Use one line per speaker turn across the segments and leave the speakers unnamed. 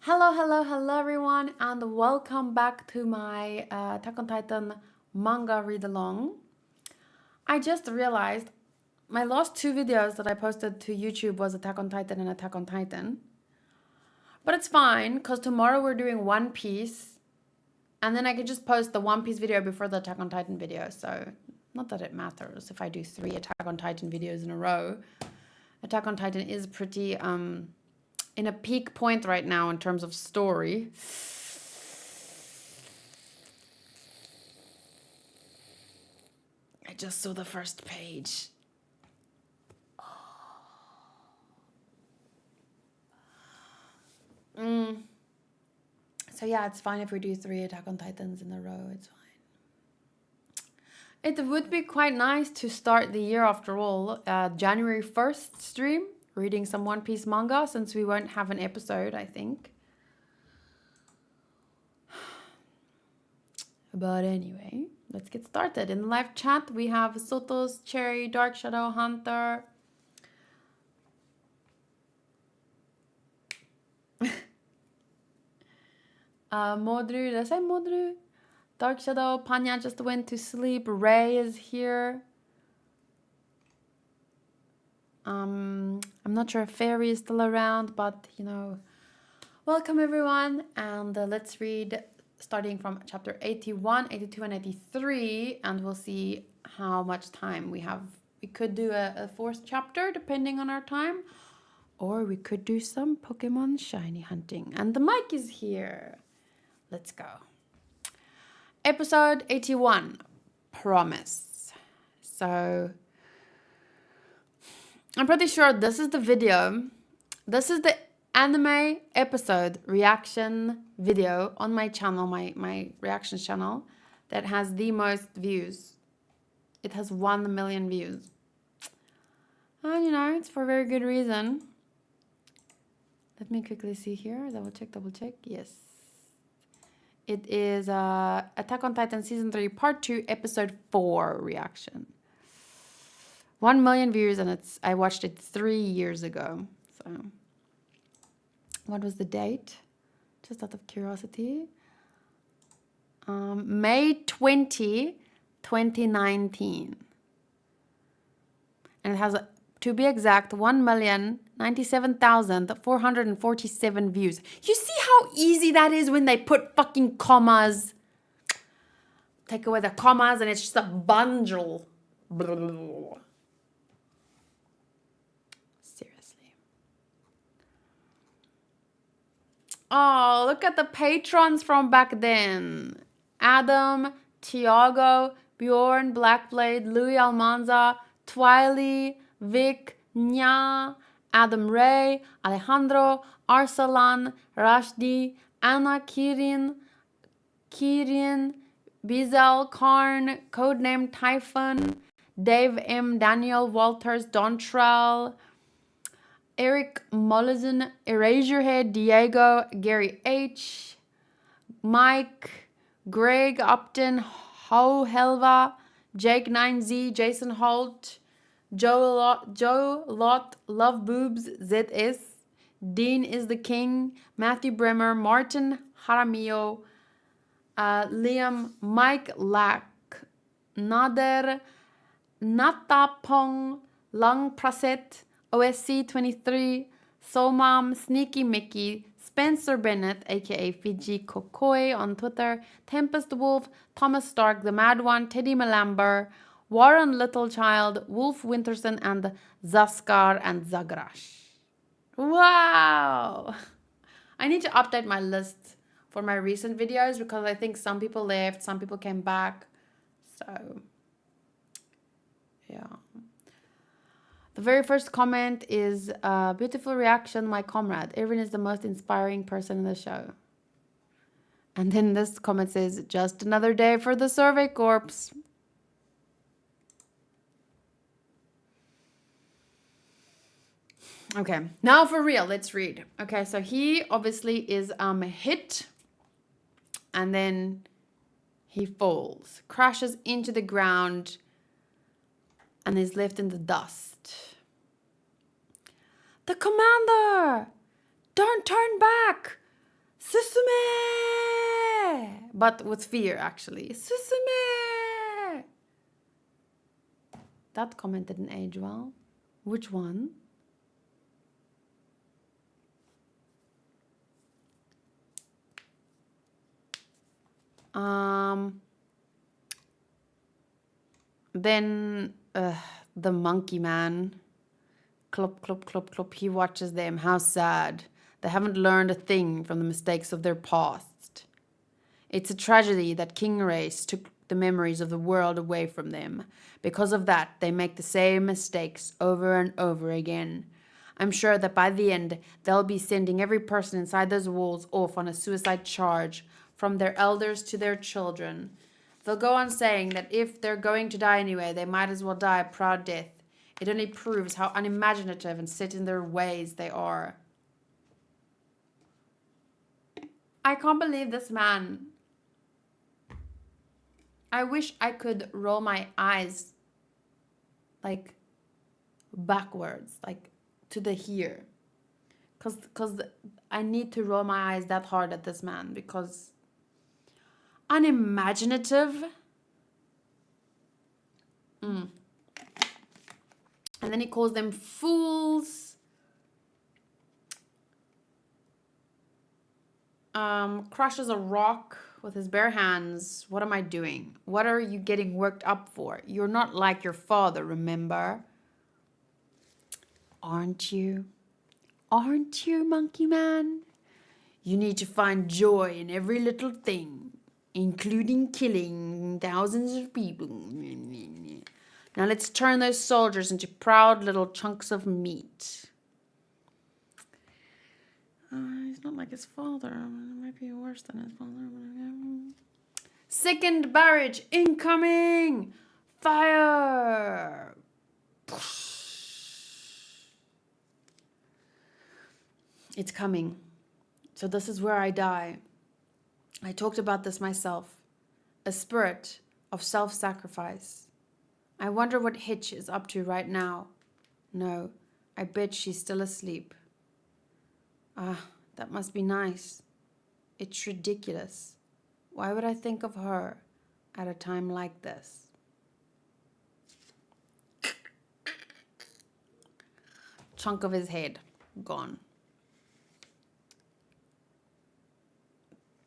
Hello everyone, and welcome back to my Attack on Titan manga read along. I just realized my last two videos that I posted to YouTube was Attack on Titan and Attack on Titan. But it's fine, because tomorrow we're doing One Piece, and then I can just post the One Piece video before the Attack on Titan video, so not that it matters if I do 3 Attack on Titan videos in a row. Attack on Titan is pretty in a peak point right now in terms of story. I just saw the first page. So yeah, it's fine if we do 3 Attack on Titans in a row. It's fine. It would be quite nice to start the year after all. January 1st stream, reading some One Piece manga, since we won't have an episode, I think. But anyway, let's get started. In the live chat, we have Sotos, Cherry, Dark Shadow, Hunter. Modru, did I say Modru? Dark Shadow, Panya just went to sleep. Ray is here. I'm not sure if Fairy is still around, but you know, welcome everyone. And let's read starting from chapter 81, 82, and 83, and we'll see how much time we have. We could do a 4th chapter depending on our time, or we could do some Pokemon shiny hunting. And the mic is here. Let's go. Episode 81, Promise. So I'm pretty sure this is the video. This is the anime episode reaction video on my channel, my reactions channel, that has the most views. It has 1 million views. And you know, it's for a very good reason. Let me quickly see here. Double check. Yes. It is Attack on Titan Season 3 Part 2 Episode 4 reaction. 1 million views, and I watched it 3 years ago. So, what was the date? Just out of curiosity. May 20, 2019. And it has, to be exact, 1,097,447 views. You see how easy that is when they put fucking commas? Take away the commas and it's just a bundle. Seriously. Oh, look at the patrons from back then. Adam, Tiago, Bjorn, Blackblade, Louis Almanza, Twiley, Vic, Nya, Adam Ray, Alejandro, Arsalan, Rashdi, Anna Kirin, Bizel, Karn, codename Typhon, Dave M, Daniel Walters, Dontrell, Eric Mollison, Eraserhead, Diego, Gary H, Mike, Greg Upton, Ho Helva, Jake 9Z, Jason Holt, Joe Lot, Love Boobs, ZS, Dean is the King, Matthew Bremer, Martin Jaramillo, Liam, Mike Lack, Nader, Natapong, Lang Praset, OSC 23, Somam, Sneaky Mickey, Spencer Bennett, aka Fiji Kokoi on Twitter, Tempest Wolf, Thomas Stark, The Mad One, Teddy Malamber, Warren Littlechild, Wolf Winterson, and Zaskar and Zagrash. Wow! I need to update my list for my recent videos because I think some people left, some people came back. So, yeah. The very first comment is, beautiful reaction, my comrade. Erin is the most inspiring person in the show. And then this comment says, just another day for the Survey Corps. Okay, now for real, let's read. Okay, so he obviously is hit, and then he falls, crashes into the ground, and is left in the dust. The commander! Don't turn back! Susume! But with fear, actually. Susume! That comment didn't age well. Which one? Then the monkey man. Clop, clop, clop, clop. He watches them. How sad. They haven't learned a thing from the mistakes of their past. It's a tragedy that King Race took the memories of the world away from them. Because of that, they make the same mistakes over and over again. I'm sure that by the end, they'll be sending every person inside those walls off on a suicide charge, from their elders to their children. They'll go on saying that if they're going to die anyway, they might as well die a proud death. It only proves how unimaginative and set in their ways they are. I can't believe this man. I wish I could roll my eyes like backwards, like to the here. Cause I need to roll my eyes that hard at this man, because unimaginative. And then he calls them fools. Crushes a rock with his bare hands. What am I doing? What are you getting worked up for? You're not like your father, remember? Aren't you? Aren't you, monkey man? You need to find joy in every little thing, including killing thousands of people. Now let's turn those soldiers into proud little chunks of meat. He's not like his father. It might be worse than his father. Second barrage incoming! Fire! It's coming. So this is where I die. I talked about this myself. A spirit of self-sacrifice. I wonder what Hitch is up to right now. No, I bet she's still asleep. Ah, that must be nice. It's ridiculous. Why would I think of her at a time like this? Chunk of his head gone.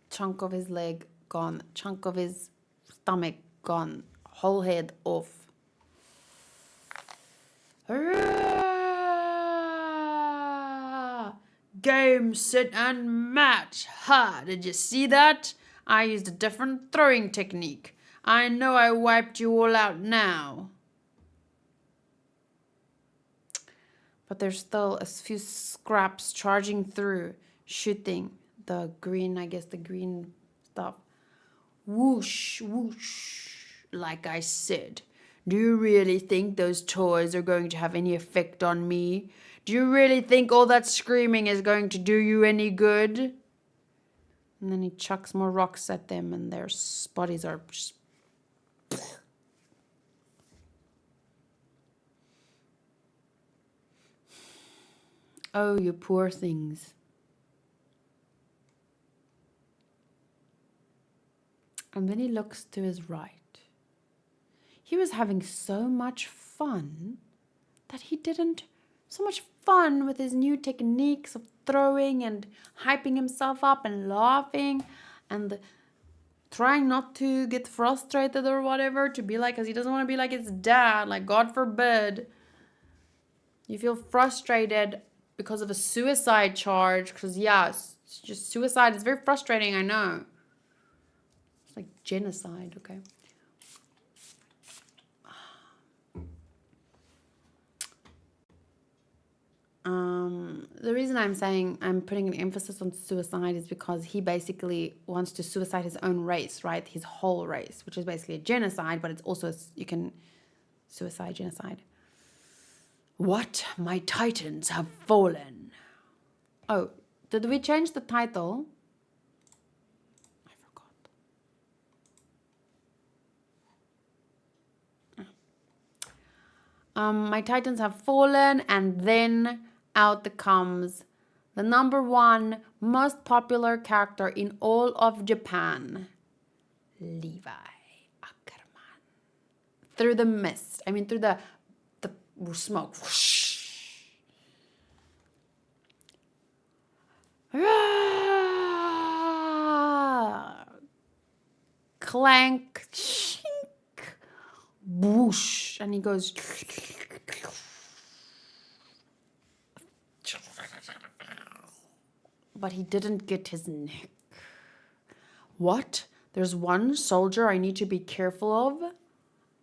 Chunk of his leg gone. Chunk of his stomach gone. Whole head off. Hurrah! Game, set, and match. Ha! Did you see that? I used a different throwing technique. I know I wiped you all out now. But there's still a few scraps charging through, shooting the green, I guess the green stuff. Whoosh, whoosh. Like I said, do you really think those toys are going to have any effect on me? Do you really think all that screaming is going to do you any good? And then he chucks more rocks at them, and their bodies are just... Oh, you poor things. And then he looks to his right. He was having so much fun that he didn't... So much fun with his new techniques of throwing and hyping himself up and laughing and trying not to get frustrated or whatever, to be like, because he doesn't want to be like his dad, like God forbid. You feel frustrated because of a suicide charge, because yeah, it's just suicide is very frustrating, I know. It's like genocide, okay. The reason I'm saying I'm putting an emphasis on suicide is because he basically wants to suicide his own race, right? His whole race, which is basically a genocide, but it's also, you can suicide, genocide. What? My titans have fallen. Oh, did we change the title? I forgot. My titans have fallen, and then out comes the #1 most popular character in all of Japan, Levi Ackerman. Through the mist. I mean, through the smoke. Clank. Chink. Whoosh. And he goes. But he didn't get his neck. What? There's one soldier I need to be careful of?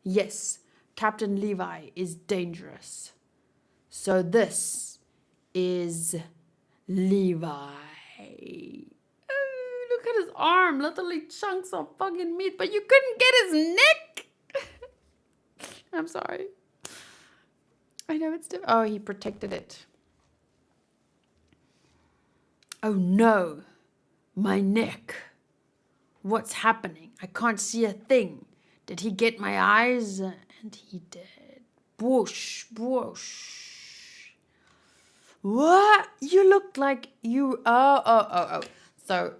Yes, Captain Levi is dangerous. So this is Levi. Oh, look at his arm, literally chunks of fucking meat, but you couldn't get his neck. I'm sorry. I know it's difficult. Oh, he protected it. Oh no, my neck. What's happening? I can't see a thing. Did he get my eyes? And he did. Whoosh, whoosh. What? You look like you... Oh. So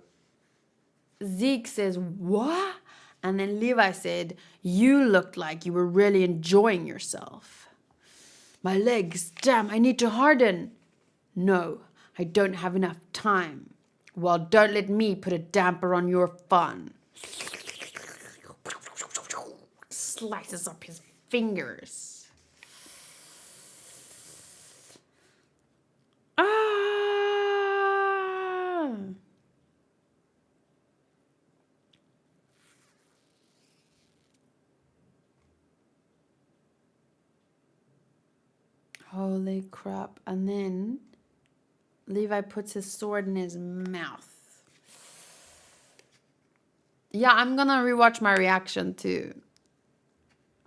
Zeke says, what? And then Levi said, you looked like you were really enjoying yourself. My legs, damn, I need to harden. No, I don't have enough time. Well, don't let me put a damper on your fun. Slices up his fingers. Ah! Holy crap. And then Levi puts his sword in his mouth. Yeah, I'm gonna rewatch my reaction too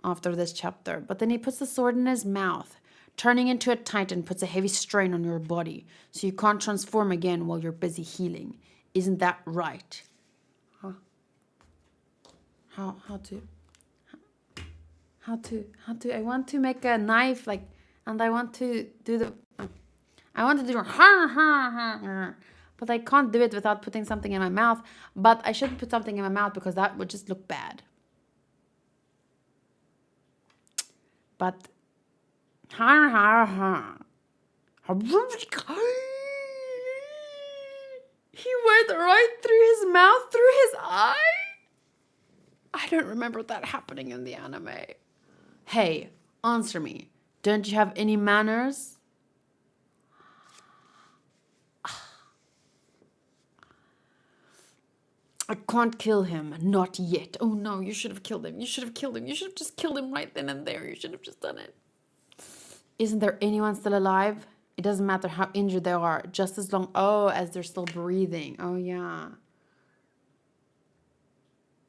after this chapter. But then he puts the sword in his mouth. Turning into a titan puts a heavy strain on your body, so you can't transform again while you're busy healing. Isn't that right? Huh? How to? I want to make a knife, like, and I want to do the... I want to do but I can't do it without putting something in my mouth. But I shouldn't put something in my mouth because that would just look bad. But he went right through his mouth, through his eye. I don't remember that happening in the anime. Hey, answer me. Don't you have any manners? I can't kill him. Not yet. Oh no, you should have killed him. You should have killed him. You should have just killed him right then and there. You should have just done it. Isn't there anyone still alive? It doesn't matter how injured they are. Just as long, as they're still breathing. Oh yeah.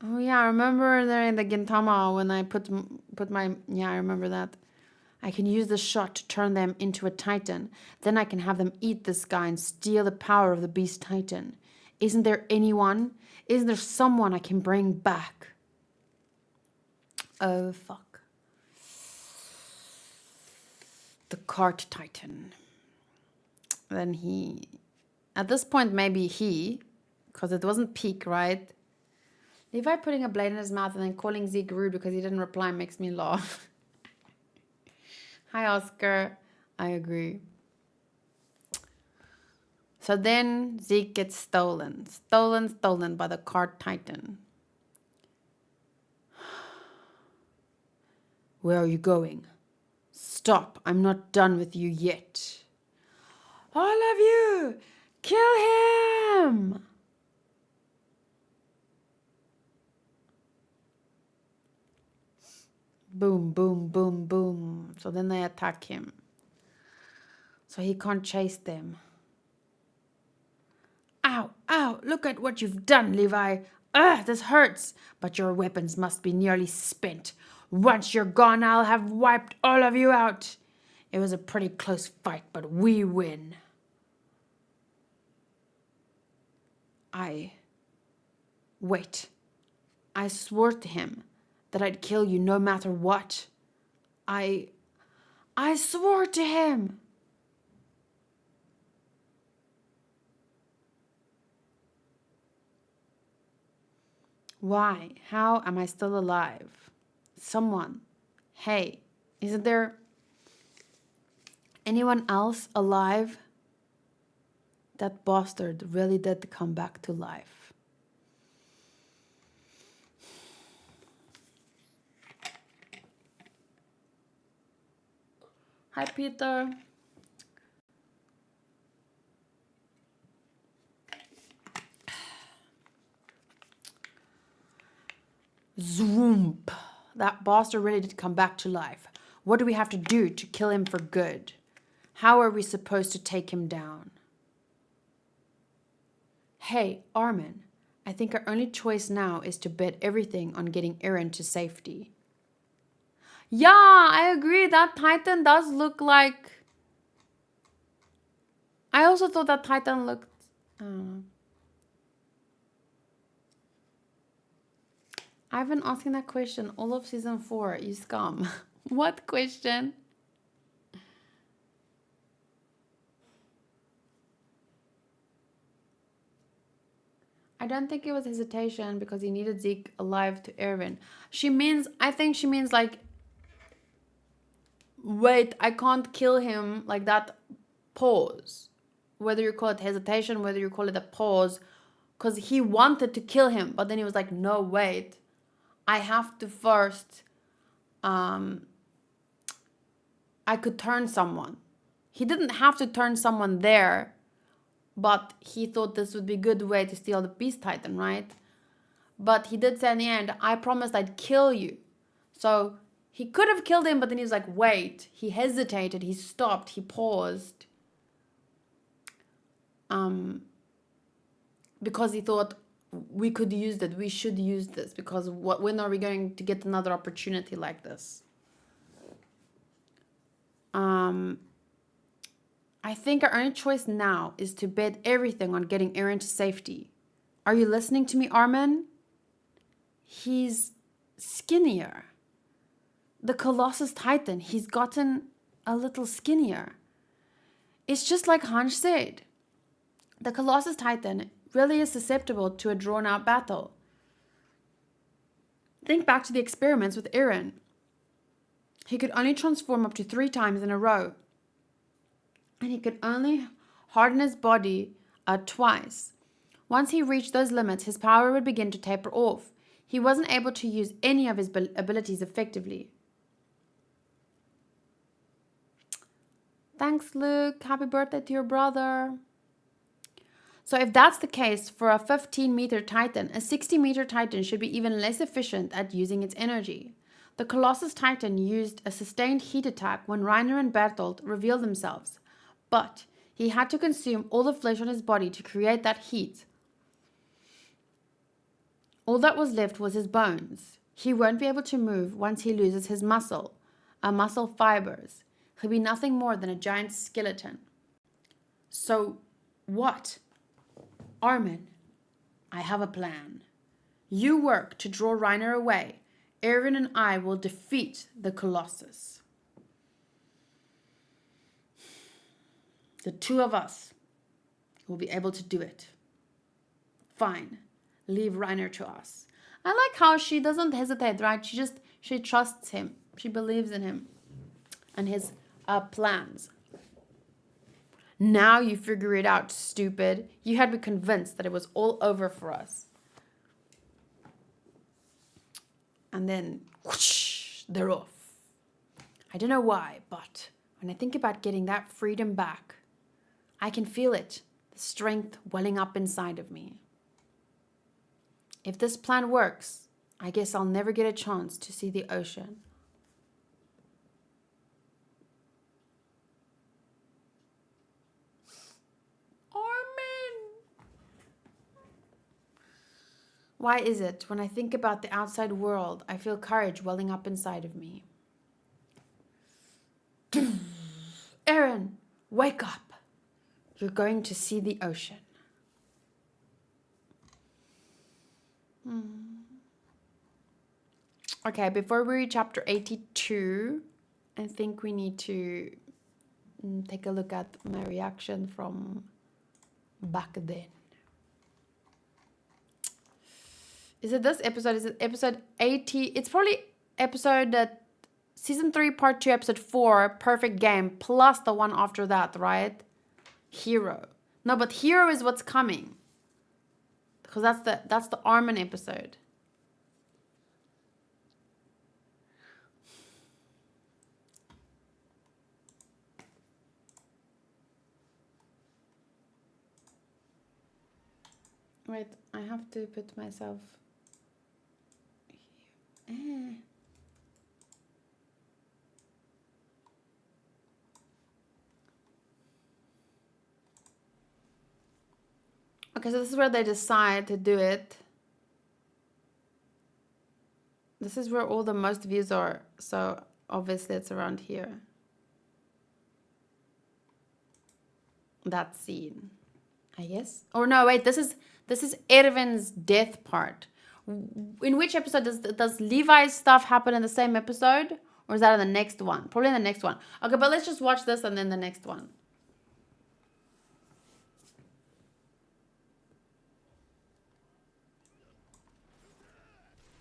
Oh yeah, I remember there in the Gintama when I put my... Yeah, I remember that. I can use the shot to turn them into a titan. Then I can have them eat this guy and steal the power of the beast titan. Isn't there anyone? Isn't there someone I can bring back? Oh, fuck. The cart titan. Then he... At this point, maybe he... Because it wasn't Peak, right? Levi putting a blade in his mouth and then calling Zeke rude because he didn't reply makes me laugh. Hi, Oscar. I agree. So then Zeke gets stolen. Stolen by the cart titan. Where are you going? Stop. I'm not done with you yet. All of you! Kill him! Boom, boom, boom, boom. So then they attack him. So he can't chase them. Ow, ow, look at what you've done, Levi. Ugh, this hurts. But your weapons must be nearly spent. Once you're gone, I'll have wiped all of you out. It was a pretty close fight, but we win. Wait. I swore to him that I'd kill you no matter what. I swore to him. Why? How am I still alive? Someone. Hey, isn't there anyone else alive? That bastard really did come back to life. Hi, Peter. Zoomp. That bastard really did come back to life. What do we have to do to kill him for good? How are we supposed to take him down? Hey, Armin. I think our only choice now is to bet everything on getting Eren to safety. Yeah, I agree. That Titan does look like... I also thought that Titan looked... I don't know. I've been asking that question all of season 4, you scum. What question? I don't think it was hesitation because he needed Zeke alive to Erwin. I think she means like, wait, I can't kill him, like that pause. Whether you call it hesitation, whether you call it a pause, because he wanted to kill him, but then he was like, no, wait, I have to first, I could turn someone. He didn't have to turn someone there, but he thought this would be a good way to steal the Beast Titan, right? But he did say in the end, I promised I'd kill you. So he could have killed him, but then he was like, wait. He hesitated, he stopped, he paused. Because he thought we could use that, we should use this, because when are we going to get another opportunity like this? I think our only choice now is to bet everything on getting Eren to safety. Are you listening to me, Armin? He's skinnier. The Colossus Titan, he's gotten a little skinnier. It's just like Hansh said. The Colossus Titan really is susceptible to a drawn-out battle. Think back to the experiments with Eren. He could only transform up to 3 times in a row. And he could only harden his body twice. Once he reached those limits, his power would begin to taper off. He wasn't able to use any of his abilities effectively. Thanks, Luke. Happy birthday to your brother. So if that's the case for a 15-meter Titan, a 60-meter Titan should be even less efficient at using its energy. The Colossus Titan used a sustained heat attack when Reiner and Bertolt revealed themselves, but he had to consume all the flesh on his body to create that heat. All that was left was his bones. He won't be able to move once he loses his muscle fibers. He'll be nothing more than a giant skeleton. So, what? Armin, I have a plan. You work to draw Reiner away. Eren and I will defeat the Colossus. The 2 of us will be able to do it. Fine. Leave Reiner to us. I like how she doesn't hesitate, right? She trusts him. She believes in him and his plans. Now you figure it out, stupid. You had me convinced that it was all over for us. And then, whoosh, they're off. I don't know why, but when I think about getting that freedom back, I can feel it, the strength welling up inside of me. If this plan works, I guess I'll never get a chance to see the ocean. Armin! Why is it when I think about the outside world, I feel courage welling up inside of me? Eren, wake up. You're going to see the ocean. Okay, before we read chapter 82, I think we need to take a look at my reaction from back then. Is it this episode? Is it episode 80? It's probably episode season 3, part 2, episode 4, Perfect Game, plus the one after that, right? Hero. No, but Hero is what's coming. Because that's the Armin episode. Wait, I have to put myself here. Okay, so this is where they decide to do it. This is where all the most views are. So obviously it's around here. That scene, I guess. Or no, wait, this is Erwin's death part. In which episode does Levi's stuff happen in the same episode? Or is that in the next one? Probably in the next one. Okay, but let's just watch this and then the next one.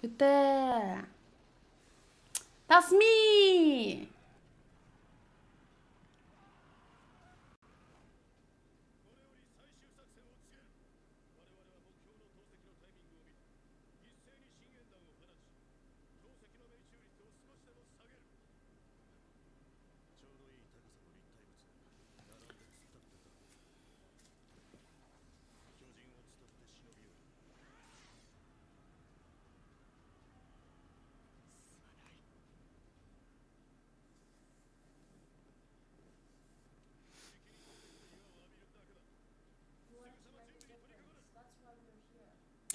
Ute. That's me!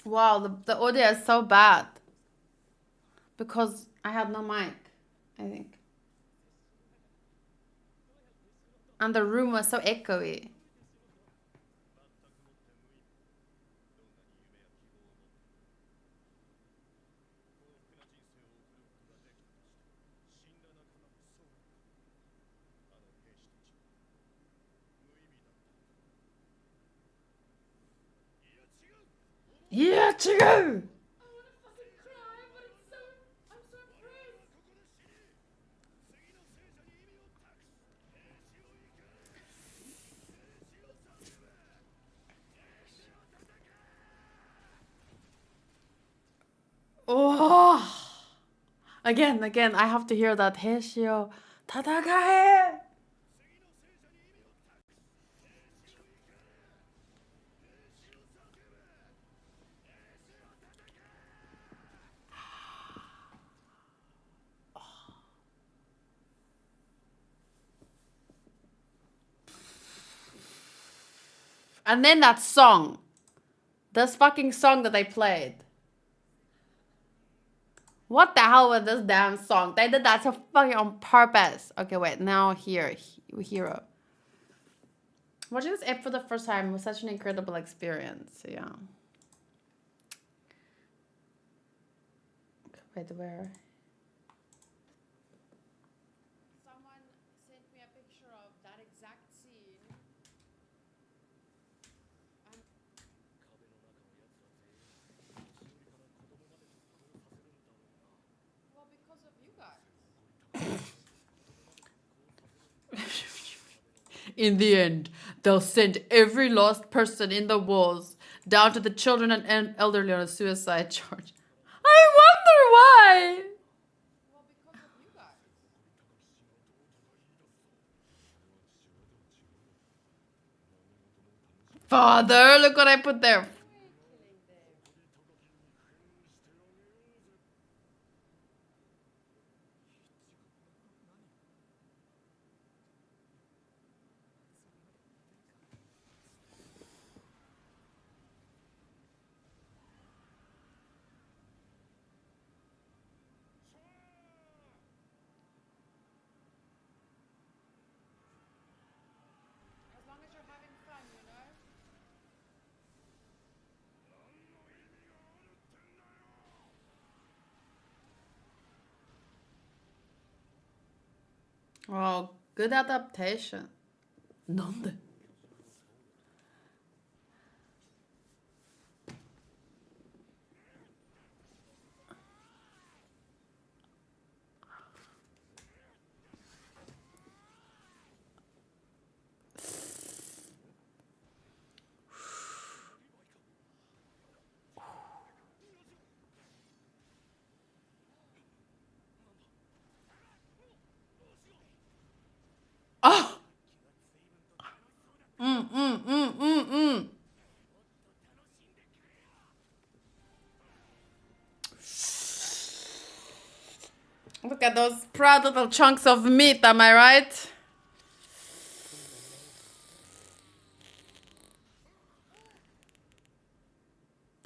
Wow, the audio is so bad. Because I had no mic, I think. And the room was so echoey. Yeah, true! Oh! Again, I have to hear that. Heishio, tatagae! And then that song. This fucking song that they played. What the hell was this damn song? They did that so fucking on purpose. Okay, wait. Now here. Hero. Watching this app for the first time was such an incredible experience. Yeah. Wait, where? Someone sent me a picture of that exact scene. Well, because of you guys. In the end, they'll send every lost person in the walls, down to the children and elderly, on a suicide charge. I wonder why! Well, because of you guys. Father, look what I put there. As long as you're having fun, you know? Oh, good adaptation. Nonde? Look at those proud little chunks of meat, am I right?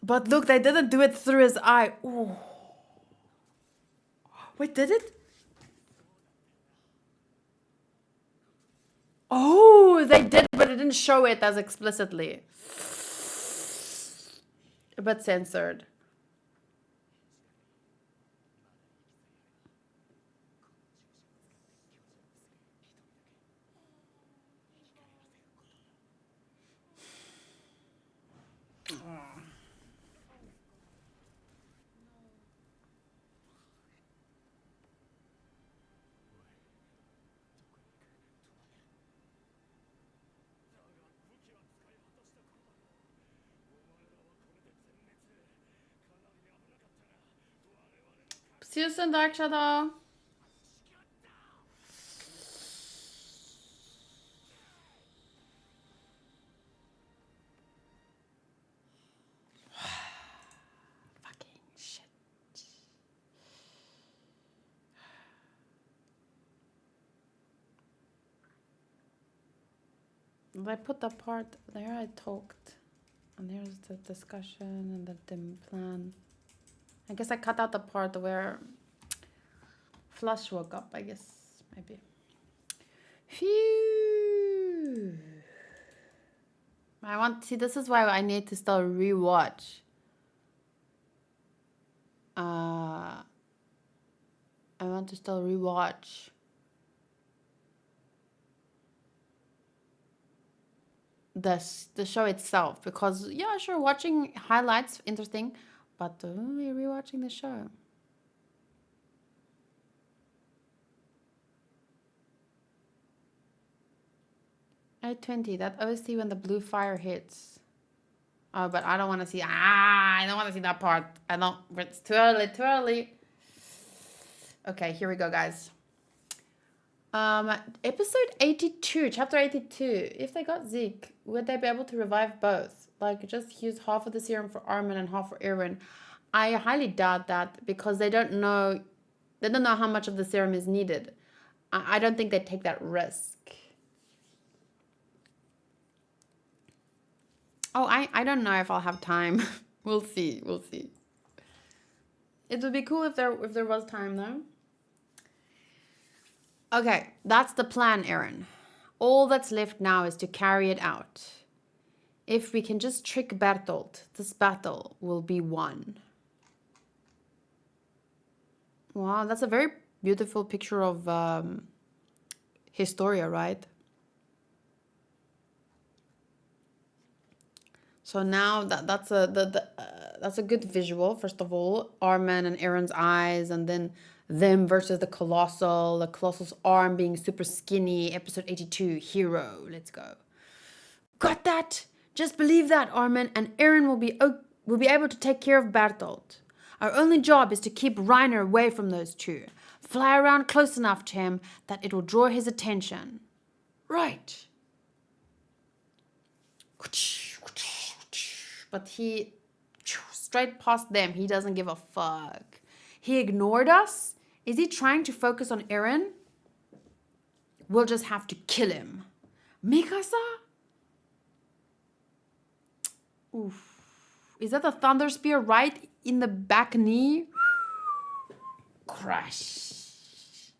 But look, they didn't do it through his eye. Ooh. Wait, did it? Oh, they did, but it didn't show it as explicitly. But censored. See you soon, Dark Shadow. Fucking shit. I put the part there I talked. And there's the discussion and the dim plan. I guess I cut out the part where Flush woke up, I guess. Maybe. Phew. I want to see, this is why I need to still rewatch. I want to still rewatch the show itself, because yeah, sure, watching highlights interesting, but rewatching the show. 8:20, that OC when the blue fire hits. Oh, but I don't want to see. I don't want to see that part. I don't. It's too early. Too early. Okay, here we go, guys. Episode 82, chapter 82. If they got Zeke, would they be able to revive both? Like, just use half of the serum for Armin and half for Aaron. I highly doubt that, because they don't know. They don't know how much of the serum is needed. I don't think they'd take that risk. Oh, I don't know if I'll have time. We'll see. We'll see. It would be cool if there was time, though. Okay, that's the plan, Aaron. All that's left now is to carry it out. If we can just trick Bertolt, this battle will be won. Wow, that's a very beautiful picture of Historia, right? So now that's a good visual. First of all, Armin and Aaron's eyes, and then them versus the Colossal's arm being super skinny. Episode 82, hero. Let's go. Got that? Just believe that, Armin, and Aaron will be able to take care of Bertolt. Our only job is to keep Reiner away from those two. Fly around close enough to him that it will draw his attention. Right. But he, straight past them, he doesn't give a fuck. He ignored us? Is he trying to focus on Eren? We'll just have to kill him. Mikasa? Oof. Is that a thunder spear right in the back knee? Crush.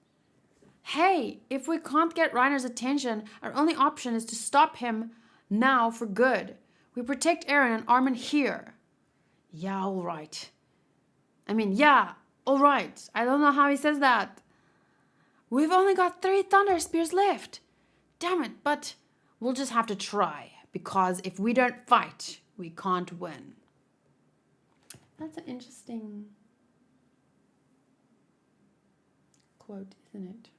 Hey, if we can't get Reiner's attention, our only option is to stop him now for good. We protect Eren and Armin here. Yeah, all right. Yeah, all right. I don't know how he says that. We've only got 3 thunder spears left. Damn it, but we'll just have to try. Because if we don't fight, we can't win. That's an interesting quote, isn't it?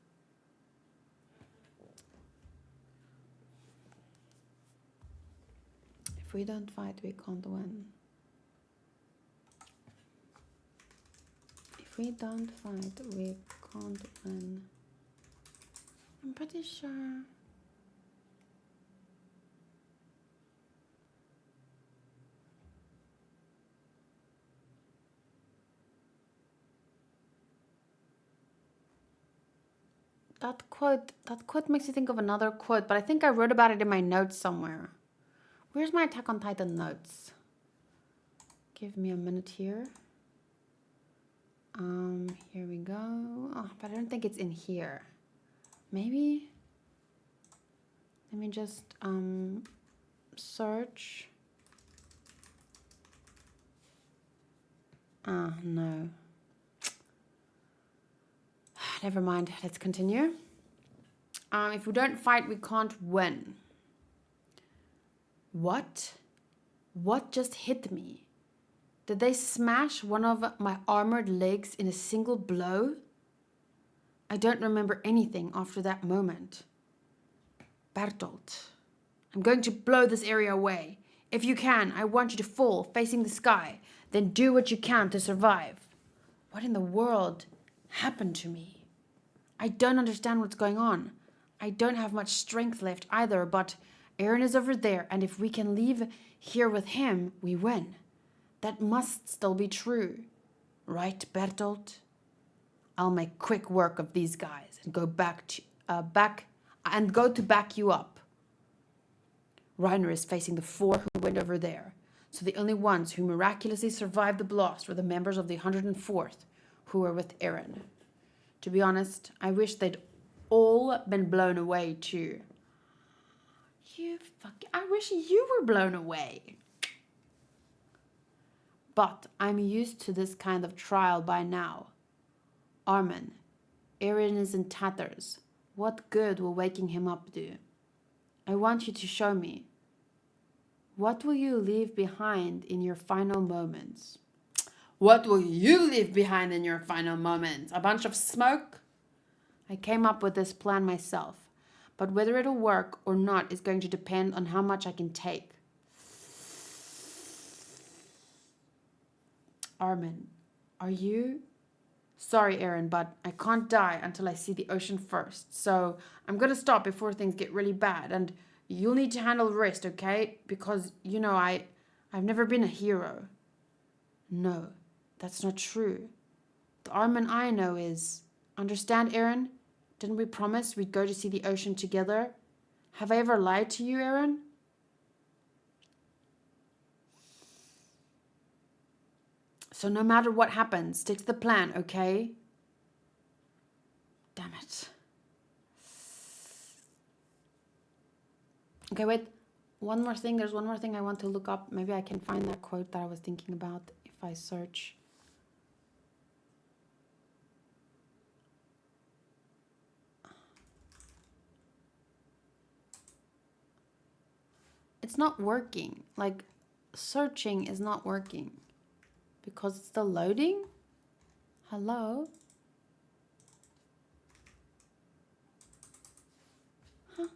If we don't fight, we can't win. If we don't fight, we can't win. I'm pretty sure. That quote makes me think of another quote, but I think I wrote about it in my notes somewhere. Where's my Attack on Titan notes? Give me a minute here. Here we go. Oh, but I don't think it's in here. Maybe. Let me just search. Ah, no. Never mind. Let's continue. If we don't fight, we can't win. What? What just hit me? Did they smash one of my armored legs in a single blow? I don't remember anything after that moment. Bertolt, I'm going to blow this area away. If you can, I want you to fall facing the sky. Then do what you can to survive. What in the world happened to me? I don't understand what's going on. I don't have much strength left either, but Aaron is over there, and if we can leave here with him, we win. That must still be true. Right, Bertolt? I'll make quick work of these guys and go to back you up. Reiner is facing the 4 who went over there, so the only ones who miraculously survived the blast were the members of the 104th who were with Aaron. To be honest, I wish they'd all been blown away too. I wish you were blown away. But I'm used to this kind of trial by now. Armin, Aaron is in tatters. What good will waking him up do? I want you to show me. What will you leave behind in your final moments? What will you leave behind in your final moments? A bunch of smoke? I came up with this plan myself, but whether it'll work or not is going to depend on how much I can take. Armin, are you? Sorry, Aaron, but I can't die until I see the ocean first. So I'm going to stop before things get really bad. And you'll need to handle the rest, okay? Because, I've never been a hero. No, that's not true. The Armin I know is... Understand, Aaron? Didn't we promise we'd go to see the ocean together? Have I ever lied to you, Aaron? So no matter what happens, stick to the plan, okay? Damn it. Okay, wait. One more thing. There's one more thing I want to look up. Maybe I can find that quote that I was thinking about if I search. It's not working. Like, searching is not working. Because it's still loading? Hello? Huh?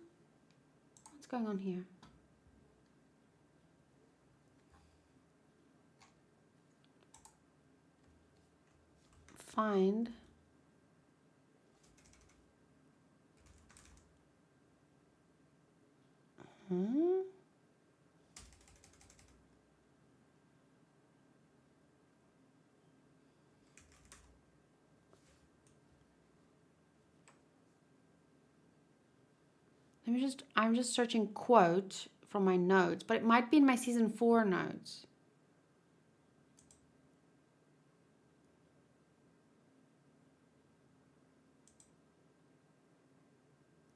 What's going on here? Find. I'm just searching quote from my notes, but it might be in my season 4 notes.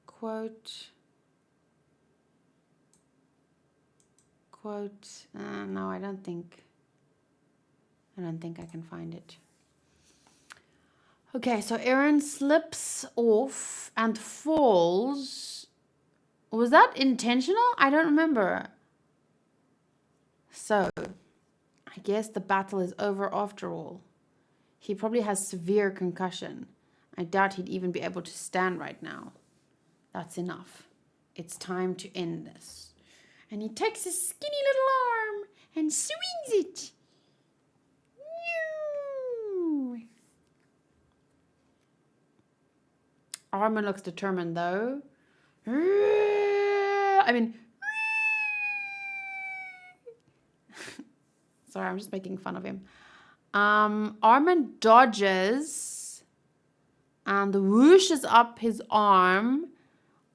Quote. No, I don't think I can find it. Okay, so Aaron slips off and falls. Was that intentional? I don't remember. So, I guess the battle is over after all. He probably has severe concussion. I doubt he'd even be able to stand right now. That's enough. It's time to end this. And he takes his skinny little arm and swings it. Armin looks determined though. Sorry, I'm just making fun of him. Armin dodges and whooshes up his arm.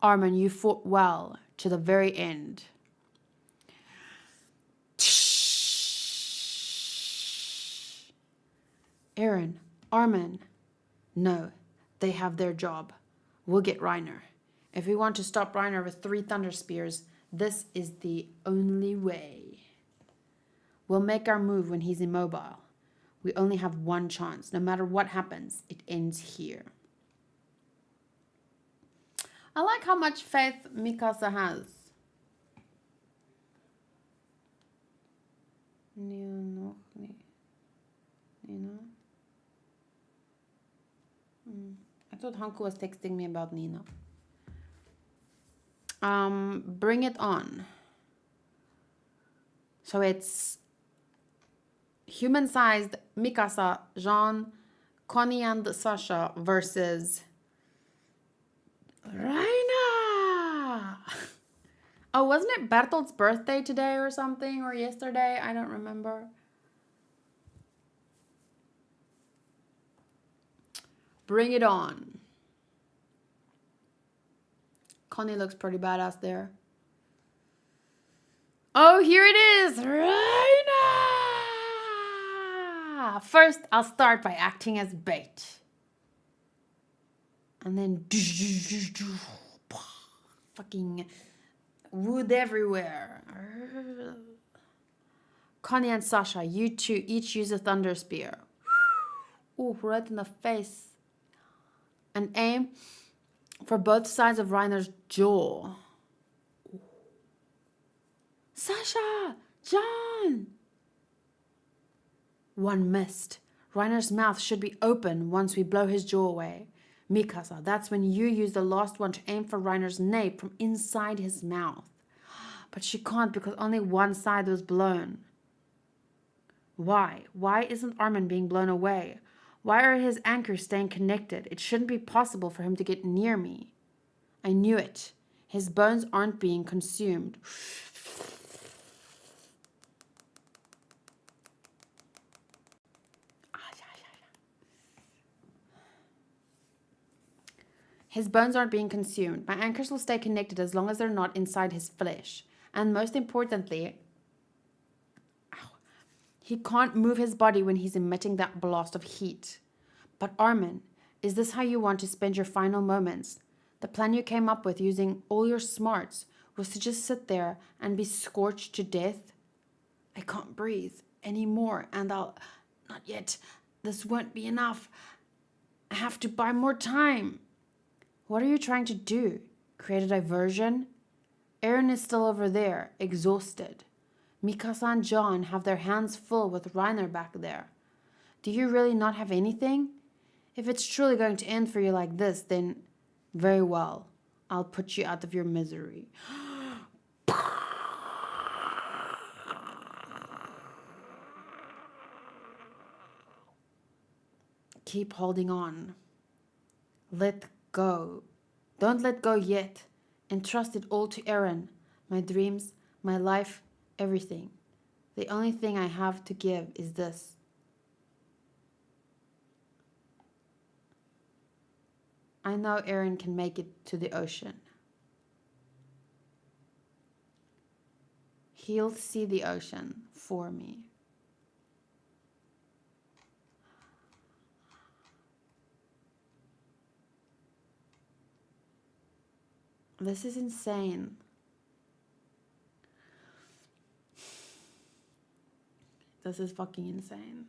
Armin, you fought well to the very end. Aaron, Armin. No, they have their job. We'll get Reiner. If we want to stop Reiner with 3 Thunder Spears, this is the only way. We'll make our move when he's immobile. We only have one chance. No matter what happens, it ends here. I like how much faith Mikasa has. Nino? I thought Hanko was texting me about Nino. Bring it on. So it's human-sized Mikasa, Jean, Connie, and Sasha versus Reina. Oh, wasn't it Bertolt's birthday today or something, or yesterday? I don't remember. Bring it on. Connie looks pretty badass there. Oh, here it is, Reina! First, I'll start by acting as bait. And then fucking wood everywhere. Connie and Sasha, you two each use a Thunder Spear. Ooh, right in the face. And aim for both sides of Reiner's jaw. Sasha! John! One missed. Reiner's mouth should be open once we blow his jaw away. Mikasa, that's when you use the last one to aim for Reiner's nape from inside his mouth. But she can't because only one side was blown. Why? Why isn't Armin being blown away? Why are his anchors staying connected? It shouldn't be possible for him to get near me. I knew it. His bones aren't being consumed. His bones aren't being consumed. My anchors will stay connected as long as they're not inside his flesh. And most importantly, he can't move his body when he's emitting that blast of heat. But Armin, is this how you want to spend your final moments? The plan you came up with using all your smarts was to just sit there and be scorched to death? I can't breathe anymore, and Not yet. This won't be enough. I have to buy more time. What are you trying to do? Create a diversion? Eren is still over there, exhausted. Mikasa and John have their hands full with Reiner back there. Do you really not have anything? If it's truly going to end for you like this, then very well. I'll put you out of your misery. Keep holding on. Let go. Don't let go yet. Entrust it all to Eren. My dreams, my life, everything. The only thing I have to give is this. I know Eren can make it to the ocean. He'll see the ocean for me. This is insane. This is fucking insane.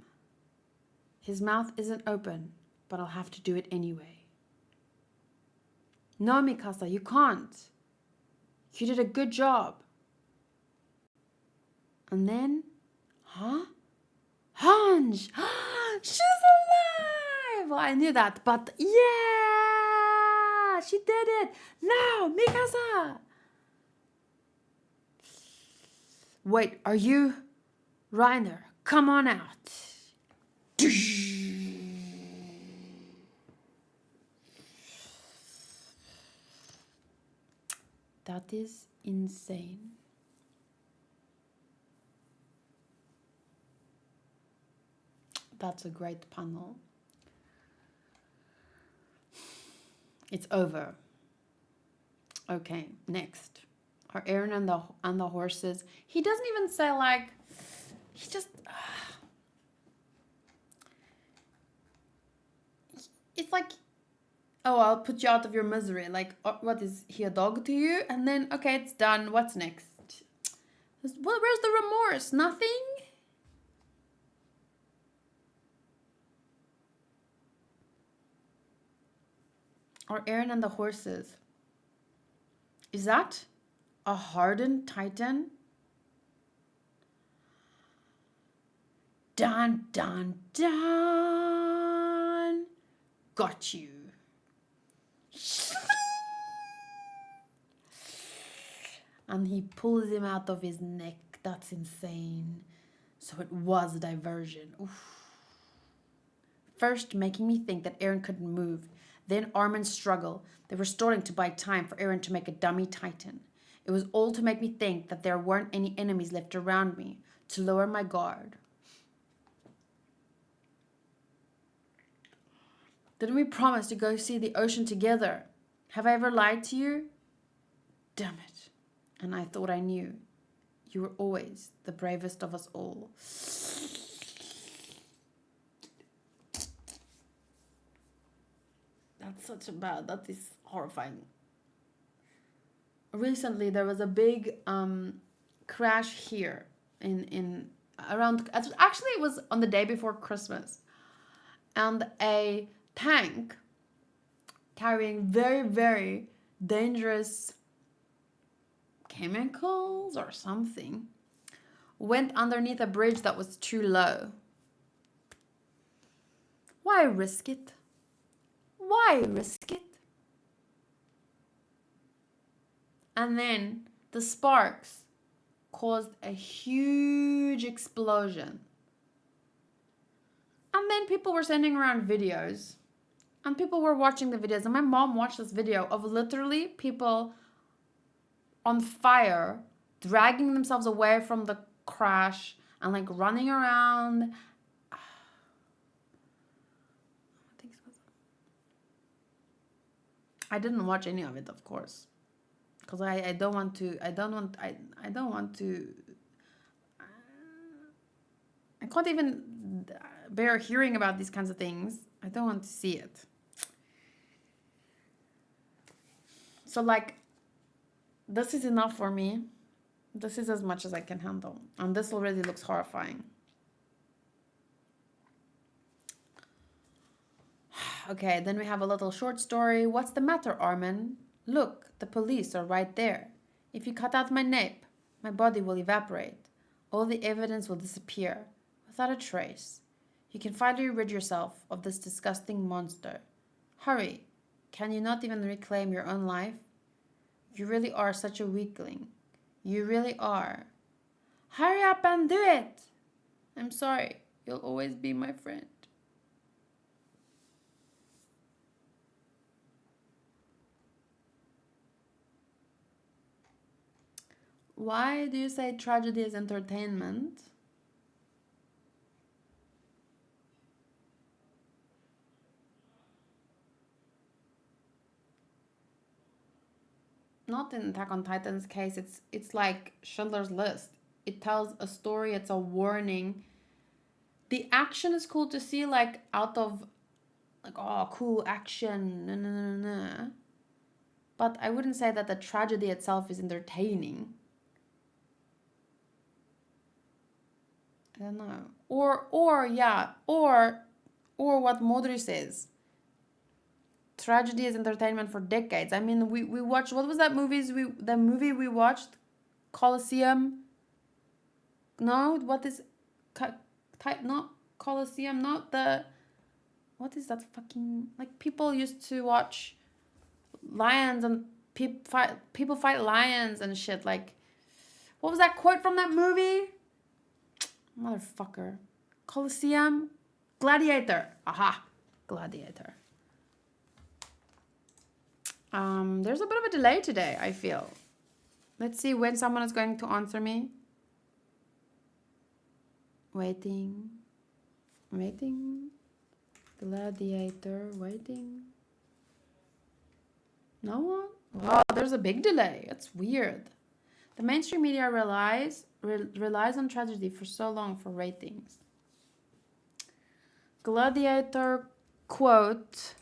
His mouth isn't open, but I'll have to do it anyway. No, Mikasa, you can't. You did a good job. And then, huh? Hanj! She's alive! Well, I knew that, but yeah! She did it! Now, Mikasa! Wait, are you... Reiner, come on out. That is insane. That's a great panel. It's over. Okay, next. Are Aaron and the horses. He doesn't even say like. He just. It's like, oh, I'll put you out of your misery. Like, what is he, a dog to you? And then, okay, it's done. What's next? Well, where's the remorse? Nothing? Or Aaron and the horses. Is that a hardened titan? Dun, dun, dun. Got you. And he pulls him out of his neck. That's insane. So it was a diversion. Oof. First, making me think that Aaron couldn't move. Then Armin's struggle. They were starting to buy time for Aaron to make a dummy titan. It was all to make me think that there weren't any enemies left around me, to lower my guard. Didn't we promise to go see the ocean together? Have I ever lied to you? Damn it. And I thought I knew. You were always the bravest of us all. That's such a bad, that is horrifying. Recently there was a big crash here in around, actually it was on the day before Christmas. And a tank carrying very, very dangerous chemicals or something went underneath a bridge that was too low. Why risk it? Why risk it? And then the sparks caused a huge explosion. And then people were sending around videos. And people were watching the videos. And my mom watched this video of literally people on fire, dragging themselves away from the crash and like running around. I didn't watch any of it, of course, because I don't want to. I can't even bear hearing about these kinds of things. I don't want to see it. So like, this is enough for me. This is as much as I can handle. And this already looks horrifying. Okay, then we have a little short story. What's the matter, Armin? Look, the police are right there. If you cut out my nape, my body will evaporate. All the evidence will disappear, without a trace. You can finally rid yourself of this disgusting monster. Hurry, can you not even reclaim your own life? You really are such a weakling. You really are. Hurry up and do it! I'm sorry, you'll always be my friend. Why do you say tragedy is entertainment? Not in Attack on Titan's case, it's like Schindler's List. It tells a story, it's a warning. The action is cool to see, like, out of, like, oh, cool action, nah, nah, nah, nah. But I wouldn't say that the tragedy itself is entertaining. I don't know. Or what Modri says. Tragedy is entertainment for decades. I mean, we watched, what was that the movie we watched? Colosseum? No, what is, not Colosseum, not the, what is that fucking, like, people used to watch lions and people fight lions and shit. Like, what was that quote from that movie? Motherfucker. Colosseum? Gladiator. Aha. Gladiator. There's a bit of a delay today, I feel. Let's see when someone is going to answer me. Waiting. Gladiator, waiting. No one? Wow, there's a big delay. That's weird. The mainstream media relies on tragedy for so long for ratings. Gladiator quotes.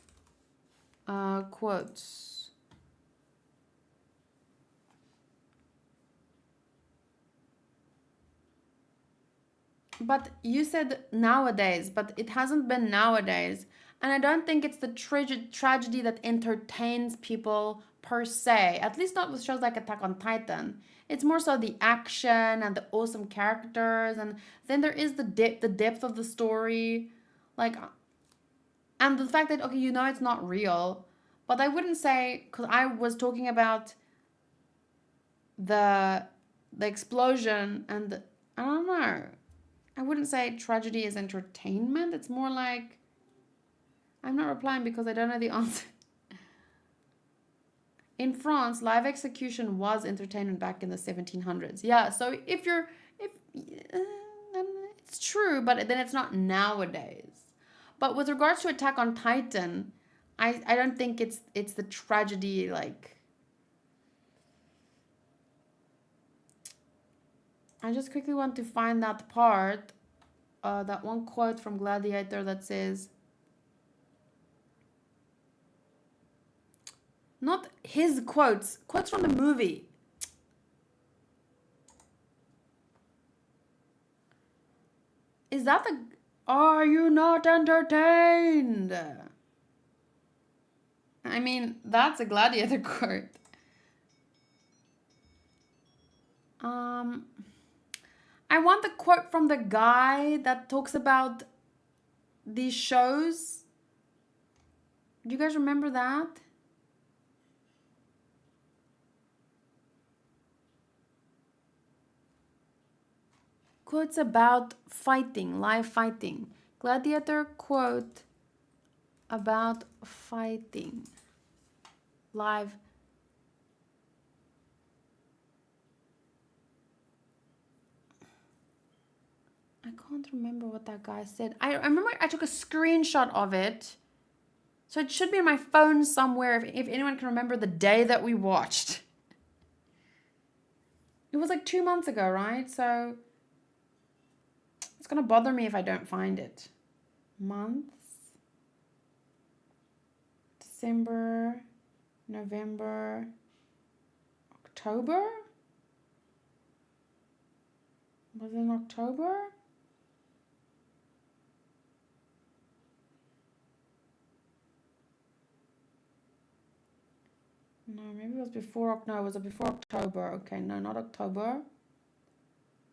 But you said nowadays, but it hasn't been nowadays. And I don't think it's the tragedy that entertains people per se, at least not with shows like Attack on Titan. It's more so the action and the awesome characters, and then there is the depth of the story, like, and the fact that okay, you know it's not real, but I wouldn't say, because I was talking about the explosion and I don't know. I wouldn't say tragedy is entertainment. It's more like I'm not replying because I don't know the answer. In France, live execution was entertainment back in the 1700s. Yeah, so if it's true, but then it's not nowadays. But with regards to Attack on Titan, I don't think it's the tragedy like. I just quickly want to find that part, that one quote from Gladiator that says, not his quotes from the movie. Is that the, are you not entertained? I mean, that's a Gladiator quote. I want the quote from the guy that talks about these shows. Do you guys remember that? Quotes about fighting, live fighting. Gladiator quote about fighting. Live. I can't remember what that guy said. I remember I took a screenshot of it. So it should be on my phone somewhere if anyone can remember the day that we watched. It was like 2 months ago, right? So it's going to bother me if I don't find it. Months. December, November, October? Was it in October? No, maybe it was before. No, was it before October? Okay, no, not October.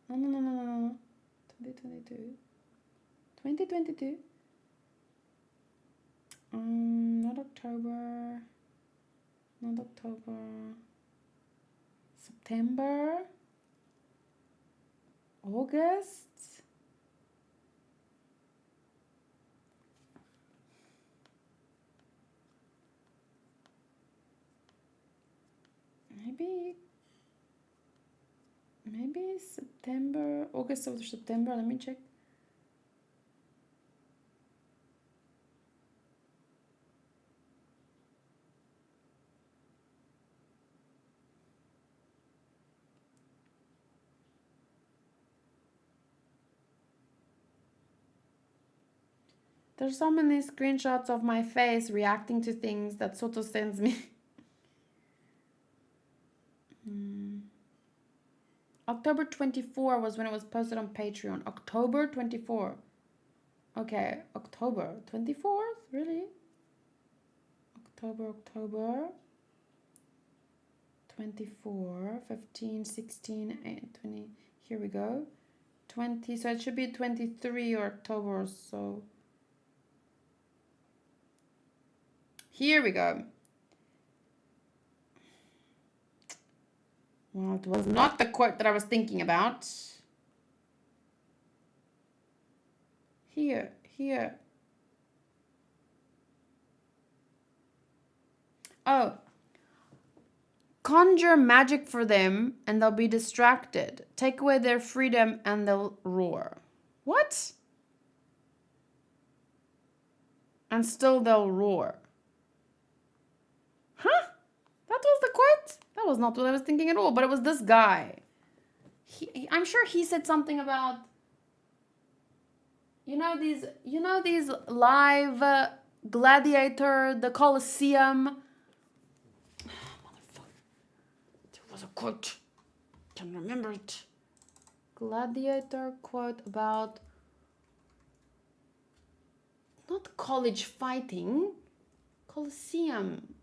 No. 2022. 2022. Not October. Not October. September. August. Maybe September, August or September. Let me check. There's so many screenshots of my face reacting to things that Soto sends me. October 24 was when it was posted on Patreon. October 24. Okay, October 24th? Really? October 24, 15, 16, 20. Here we go. 20, so it should be 23 or October or so. Here we go. Well, it was not the quote that I was thinking about. Here. Oh. Conjure magic for them and they'll be distracted. Take away their freedom and they'll roar. What? And still they'll roar. Huh? quote? That was not what I was thinking at all, but it was this guy. I'm sure he said something about, you know these live gladiator, the Colosseum. Motherfucker. There was a quote. Can't remember it. Gladiator quote about not college fighting. Colosseum.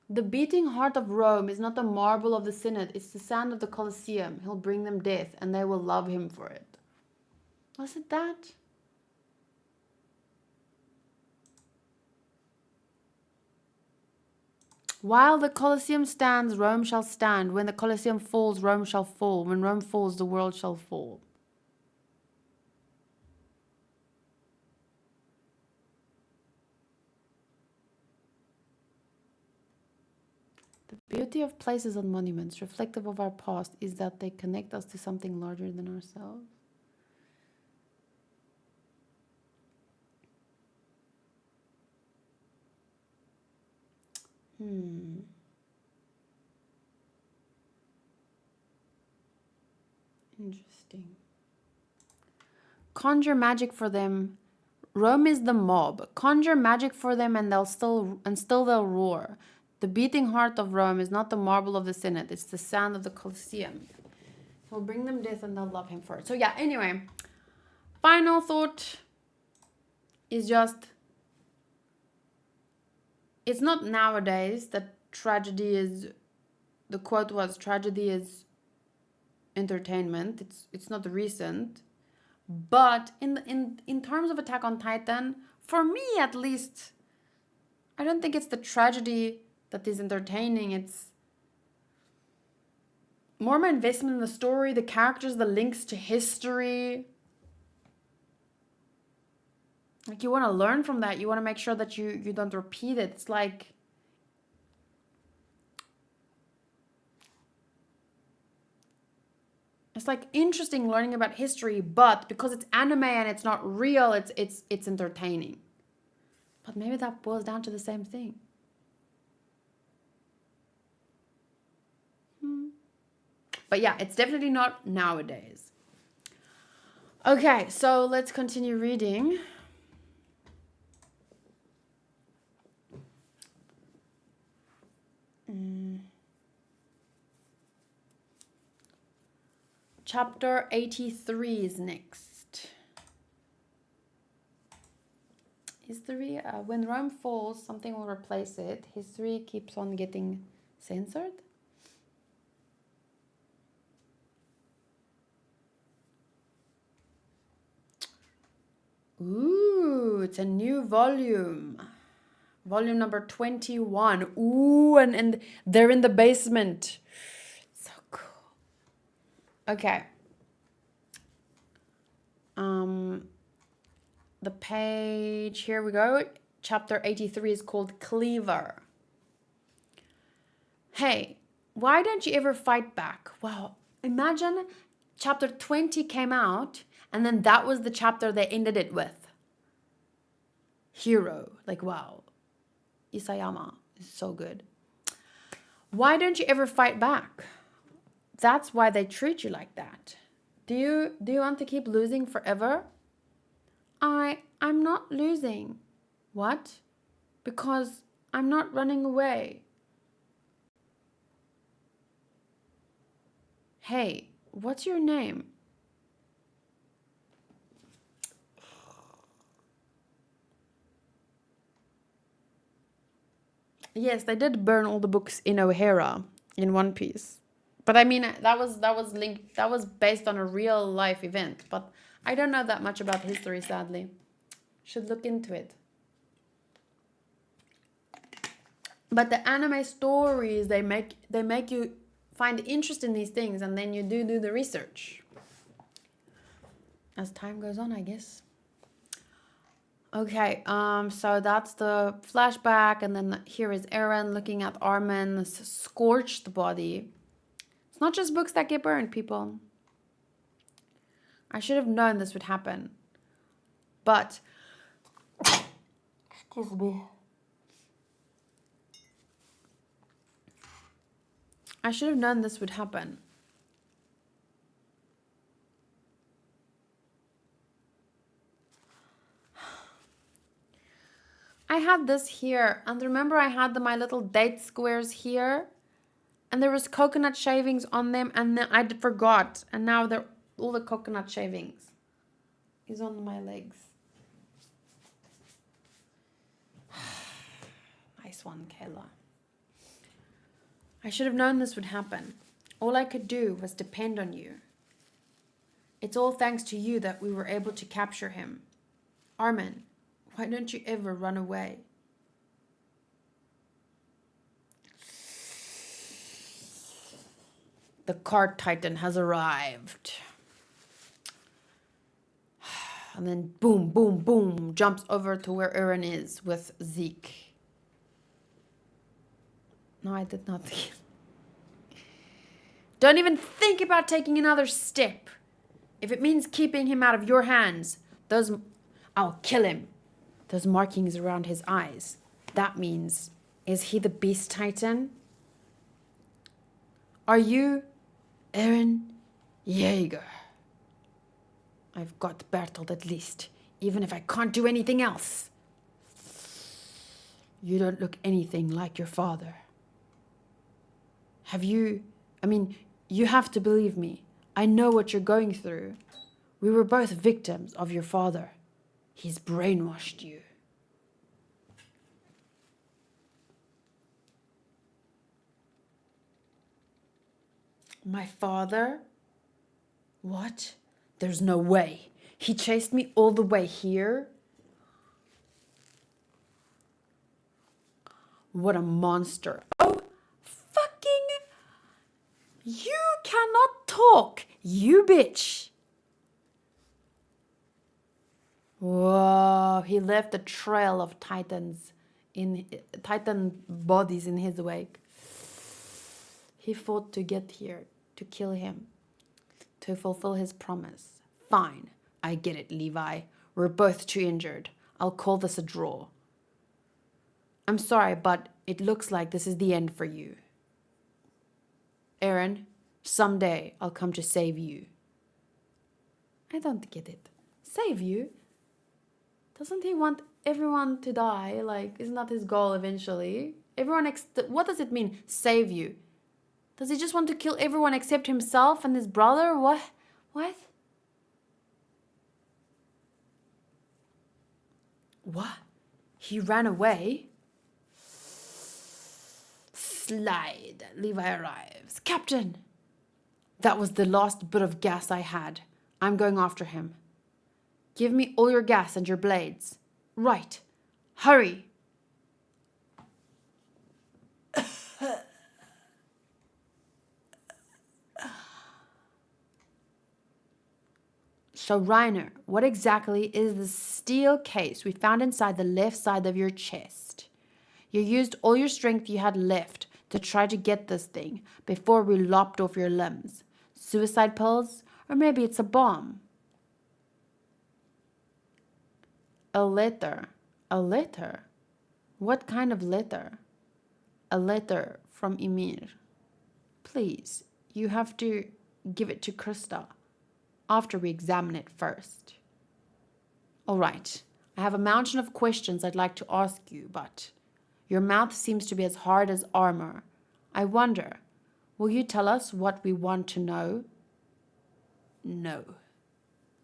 The beating heart of Rome is not the marble of the Senate, it's the sand of the Colosseum. He'll bring them death, and they will love him for it. Was it that? While the Colosseum stands, Rome shall stand. When the Colosseum falls, Rome shall fall. When Rome falls, the world shall fall. The beauty of places and monuments, reflective of our past, is that they connect us to something larger than ourselves. Interesting. Conjure magic for them. Rome is the mob. Conjure magic for them, and still they'll roar. The beating heart of Rome is not the marble of the Senate, it's the sand of the Colosseum. He'll bring them death, and they'll love him for it. So yeah, anyway, final thought is just, it's not nowadays that tragedy is, the quote was, tragedy is entertainment. It's not recent. But in terms of Attack on Titan, for me at least, I don't think it's the tragedy that is entertaining. It's more my investment in the story, the characters, the links to history. Like, you want to learn from that. You want to make sure that you don't repeat it. It's like, interesting learning about history, but because it's anime and it's not real, it's entertaining. But maybe that boils down to the same thing. But yeah, it's definitely not nowadays. Okay, so let's continue reading. Chapter 83 is next. History, when Rome falls, something will replace it. History keeps on getting censored. Ooh, it's a new volume. Volume number 21. Ooh, and they're in the basement. So cool. Okay. The page, here we go. Chapter 83 is called Cleaver. Hey, why don't you ever fight back? Wow. Imagine chapter 20 came out, and then that was the chapter they ended it with. Hero. Like, wow. Isayama is so good. Why don't you ever fight back? That's why they treat you like that. Do you want to keep losing forever? I'm not losing. What? Because I'm not running away. Hey, what's your name? Yes, they did burn all the books in O'Hara in One Piece. But I mean, that was linked, that was based on a real life event. But I don't know that much about history, sadly. Should look into it. But the anime stories, they make you find interest in these things, and then you do the research. As time goes on, I guess. Okay, so that's the flashback, and then here is Eren looking at Armin's scorched body. It's not just books that get burned, people. I should have known this would happen. But, excuse me. I should have known this would happen. I had this here, and remember I had my little date squares here, and there was coconut shavings on them, and then I forgot, and now they're all the coconut shavings is on my legs. Nice one, Kayla. I should have known this would happen. All I could do was depend on you. It's all thanks to you that we were able to capture him. Armin, why don't you ever run away? The card titan has arrived. And then boom, boom, boom, jumps over to where Aaron is with Zeke. No, I did not. Don't even think about taking another step. If it means keeping him out of your hands, I'll kill him. Those markings around his eyes. That means, is he the Beast Titan? Are you Aaron Jaeger? I've got Bertolt at least, even if I can't do anything else. You don't look anything like your father. You have to believe me. I know what you're going through. We were both victims of your father. He's brainwashed you. My father? What? There's no way. He chased me all the way here? What a monster. Oh, fucking... You cannot talk, you bitch. Whoa, he left a trail of titan bodies in his wake. He fought to get here, to kill him, to fulfill his promise. Fine, I get it, Levi. We're both too injured. I'll call this a draw. I'm sorry, but it looks like this is the end for you. Aaron, someday I'll come to save you. I don't get it. Save you? Doesn't he want everyone to die? Like, isn't that his goal eventually? What does it mean, save you? Does he just want to kill everyone except himself and his brother? What? What? What? He ran away? Slide. Levi arrives. Captain! That was the last bit of gas I had. I'm going after him. Give me all your gas and your blades. Right. Hurry. So, Reiner, what exactly is the steel case we found inside the left side of your chest? You used all your strength you had left to try to get this thing before we lopped off your limbs. Suicide pills? Or maybe it's a bomb. A letter. A letter? What kind of letter? A letter from Emir. Please, you have to give it to Krista after we examine it first. All right, I have a mountain of questions I'd like to ask you, but your mouth seems to be as hard as armor. I wonder, will you tell us what we want to know? No.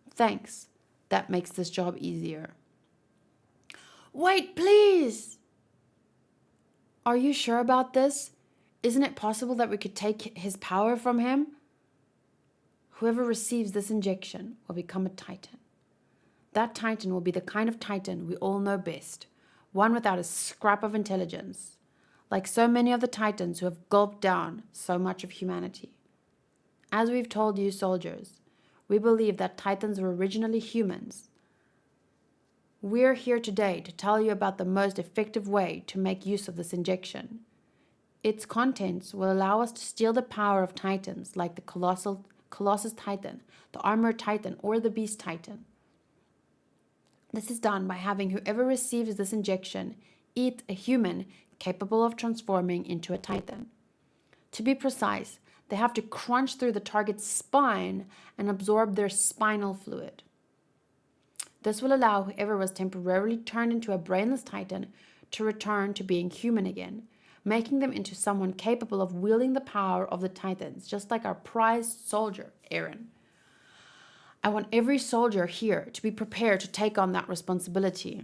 Thanks. That makes this job easier. Wait, please! Are you sure about this? Isn't it possible that we could take his power from him? Whoever receives this injection will become a titan. That titan will be the kind of titan we all know best, one without a scrap of intelligence, like so many of the titans who have gulped down so much of humanity. As we've told you soldiers, we believe that titans were originally humans. We're here today to tell you about the most effective way to make use of this injection. Its contents will allow us to steal the power of titans like the Colossus Titan, the Armored Titan, or the Beast Titan. This is done by having whoever receives this injection eat a human capable of transforming into a titan. To be precise, they have to crunch through the target's spine and absorb their spinal fluid. This will allow whoever was temporarily turned into a brainless titan to return to being human again, making them into someone capable of wielding the power of the titans, just like our prized soldier, Eren. I want every soldier here to be prepared to take on that responsibility.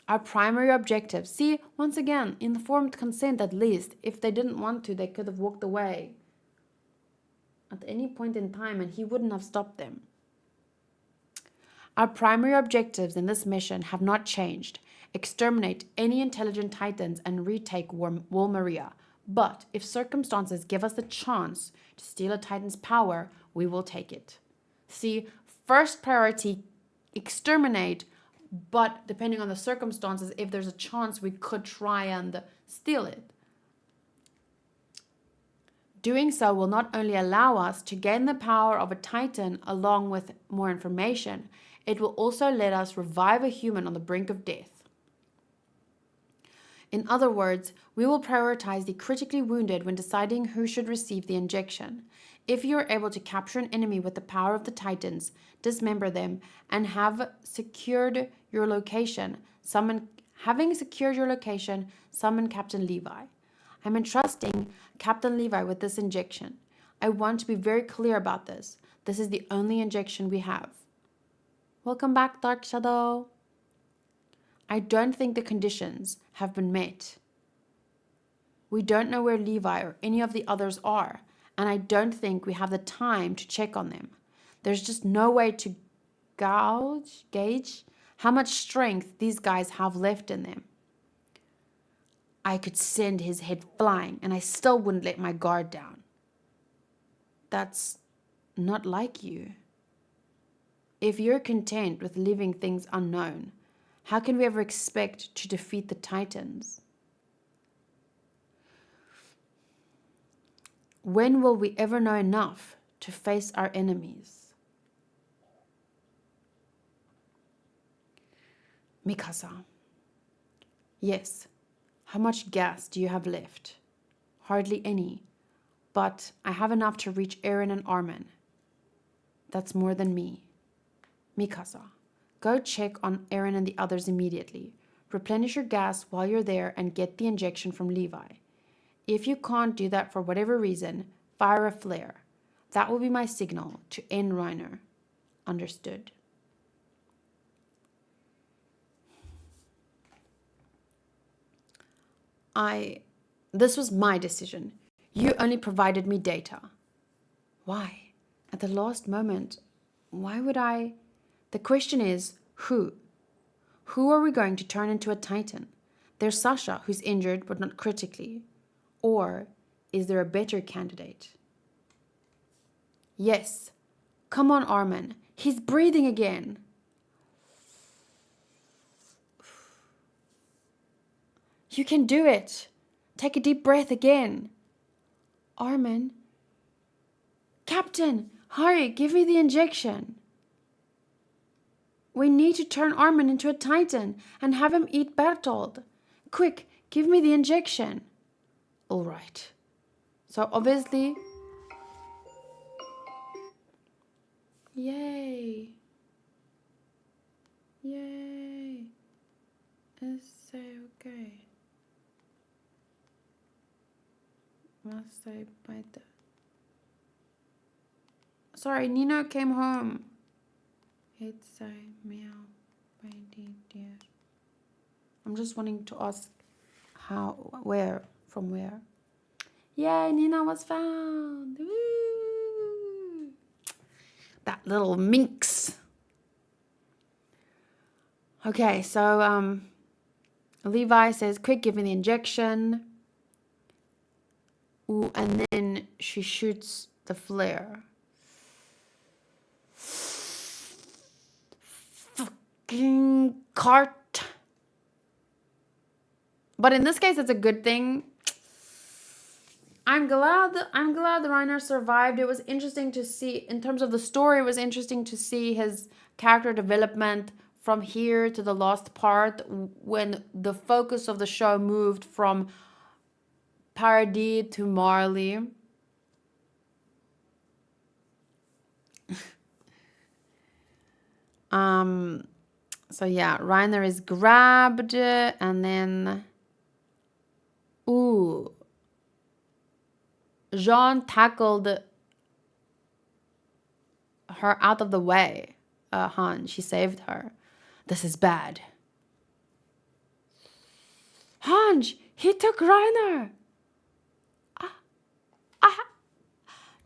Our primary objective, see, once again, informed consent at least. If they didn't want to, they could have walked away at any point in time and he wouldn't have stopped them. Our primary objectives in this mission have not changed. Exterminate any intelligent titans and retake Wall Maria. But if circumstances give us the chance to steal a titan's power, we will take it. See, first priority, exterminate, but depending on the circumstances, if there's a chance, we could try and steal it. Doing so will not only allow us to gain the power of a titan along with more information, it will also let us revive a human on the brink of death. In other words, we will prioritize the critically wounded when deciding who should receive the injection. If you are able to capture an enemy with the power of the titans, dismember them, and having secured your location, summon Captain Levi. I'm entrusting Captain Levi with this injection. I want to be very clear about this. This is the only injection we have. Welcome back, Dark Shadow. I don't think the conditions have been met. We don't know where Levi or any of the others are, and I don't think we have the time to check on them. There's just no way to gauge how much strength these guys have left in them. I could send his head flying, and I still wouldn't let my guard down. That's not like you. If you're content with leaving things unknown, how can we ever expect to defeat the titans? When will we ever know enough to face our enemies? Mikasa. Yes. How much gas do you have left? Hardly any. But I have enough to reach Eren and Armin. That's more than me. Mikasa. Go check on Eren and the others immediately. Replenish your gas while you're there and get the injection from Levi. If you can't do that for whatever reason, fire a flare. That will be my signal to end Reiner. Understood. This was my decision. You only provided me data. Why? At the last moment, why would I? The question is, who? Who are we going to turn into a titan? There's Sasha, who's injured but not critically. Or is there a better candidate? Yes. Come on, Armin. He's breathing again. You can do it. Take a deep breath again. Armin. Captain, hurry, give me the injection. We need to turn Armin into a titan and have him eat Bertold. Quick, give me the injection. All right. So obviously... Yay. Yay. It's okay. Must I bite the... Sorry, Nino came home. It's a meow by dear. I'm just wanting to ask from where. Yay, Nina was found. Woo! That little minx. Okay, so Levi says, quick, give me the injection. Ooh, and then she shoots the flare. Fucking cart. But in this case, it's a good thing. I'm glad the Reiner survived. It was interesting to see, in terms of the story, it was interesting to see his character development from here to the last part, when the focus of the show moved from parody to Marley. So yeah, Reiner is grabbed and then Jean tackled her out of the way. Han, she saved her. This is bad. Hans, he took Reiner.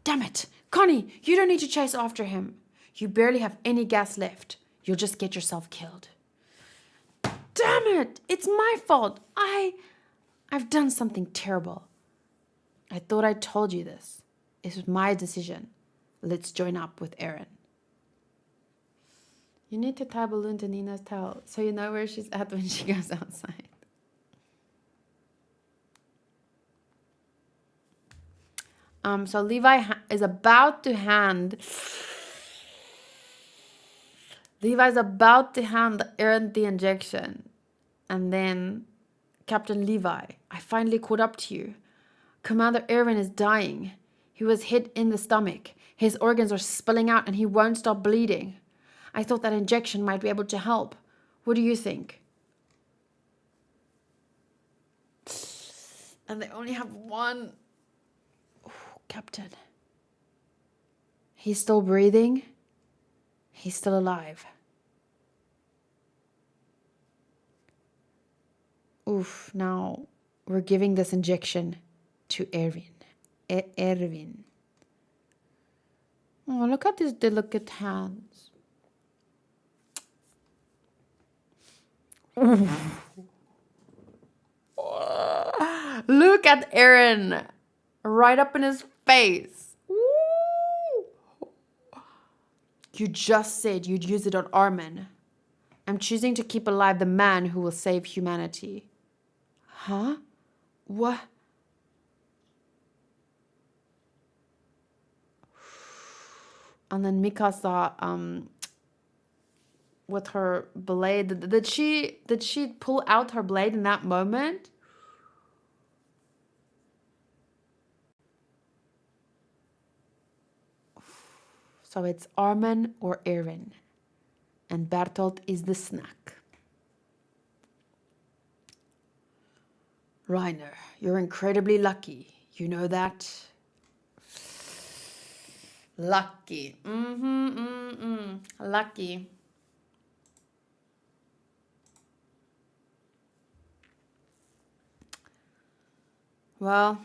Damn it. Connie, you don't need to chase after him. You barely have any gas left. You'll just get yourself killed. Damn it. It's my fault. I've done something terrible. I thought I told you this. It was my decision. Let's join up with Eren. You need to tie a balloon to Nina's tail so you know where she's at when she goes outside. So Levi is about to hand... Levi's about to hand Eren the injection. And then, Captain Levi, I finally caught up to you. Commander Eren is dying. He was hit in the stomach. His organs are spilling out and he won't stop bleeding. I thought that injection might be able to help. What do you think? And they only have one. Oh, Captain. He's still breathing. He's still alive. Oof, now we're giving this injection to Erwin. Erwin. Oh, look at his delicate hands. Look at Eren. Right up in his face. You just said you'd use it on Armin. I'm choosing to keep alive the man who will save humanity. Huh? What? And then Mikasa, with her blade, did she pull out her blade in that moment? So it's Armin or Eren. And Bertolt is the snack. Reiner, you're incredibly lucky. You know that? Lucky. Lucky. Well,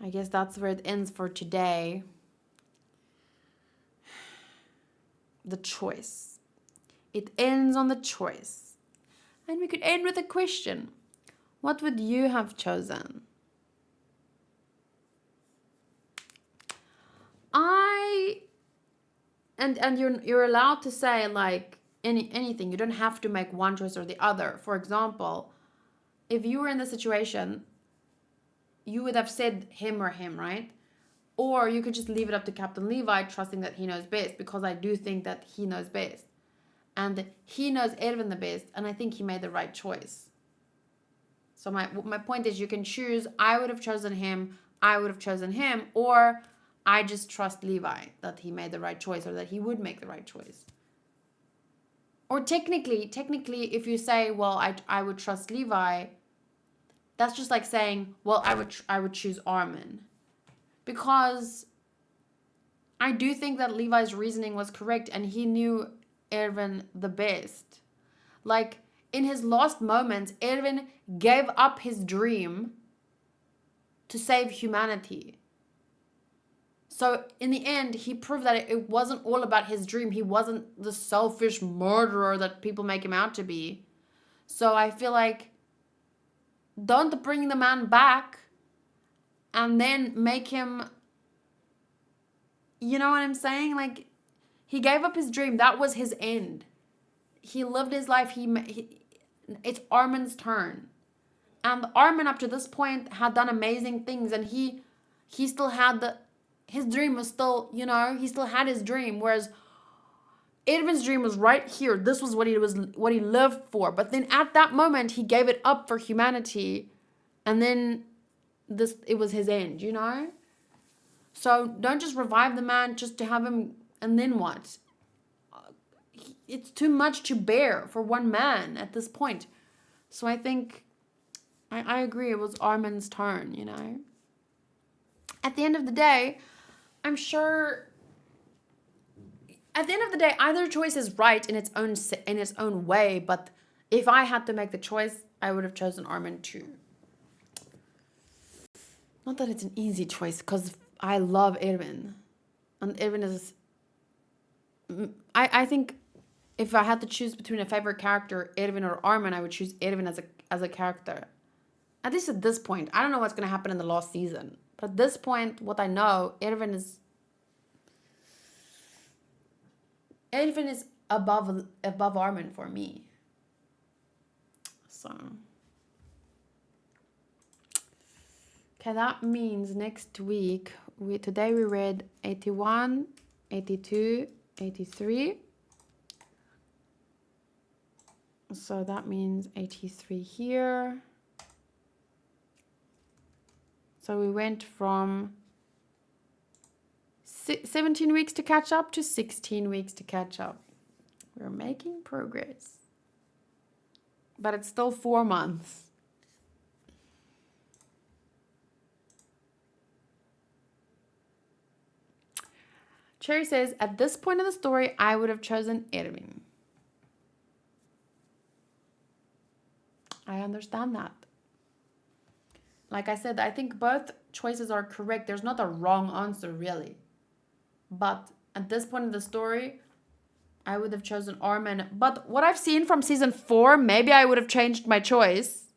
I guess that's where it ends for today. The choice. It ends on the choice. And we could end with a question. What would you have chosen? And you're allowed to say like anything. You don't have to make one choice or the other. For example, if you were in the situation, you would have said him or him, right? Or you could just leave it up to Captain Levi, trusting that he knows best, because I do think that he knows best. And he knows Erwin the best, and I think he made the right choice. So my point is, you can choose, I would have chosen him, I would have chosen him, or I just trust Levi that he made the right choice, or that he would make the right choice. Or technically, if you say, well, I would trust Levi, that's just like saying, well, I would choose Armin. Because I do think that Levi's reasoning was correct, and he knew Erwin the best. Like, in his last moments, Erwin gave up his dream to save humanity. So in the end, he proved that it wasn't all about his dream. He wasn't the selfish murderer that people make him out to be. So I feel like, don't bring the man back and then make him, you know what I'm saying? Like, he gave up his dream. That was his end. He lived his life. It's Armin's turn. And Armin, up to this point, had done amazing things. And he still had his dream was still, you know, he still had his dream. Whereas Erwin's dream was right here. This was what he lived for. But then at that moment, he gave it up for humanity. and then it was his end, you know? So don't just revive the man just to have him, and then what? It's too much to bear for one man at this point. So I think, I agree, it was Armin's turn, you know? At the end of the day, I'm sure, at the end of the day, either choice is right in its own way, but if I had to make the choice, I would have chosen Armin too. Not that it's an easy choice, because I love Erwin. And Erwin is... I think if I had to choose between a favorite character, Erwin or Armin, I would choose Erwin as a character. At least at this point. I don't know what's going to happen in the last season. But at this point, what I know, Erwin is above Armin for me. So... Okay, that means next week, today we read 81, 82, 83. So that means 83 here. So we went from 17 weeks to catch up to 16 weeks to catch up. We're making progress. But it's still 4 months. Cherry says, at this point in the story, I would have chosen Erwin. I understand that. Like I said, I think both choices are correct. There's not a wrong answer, really. But at this point in the story, I would have chosen Armin. But what I've seen from season 4, maybe I would have changed my choice.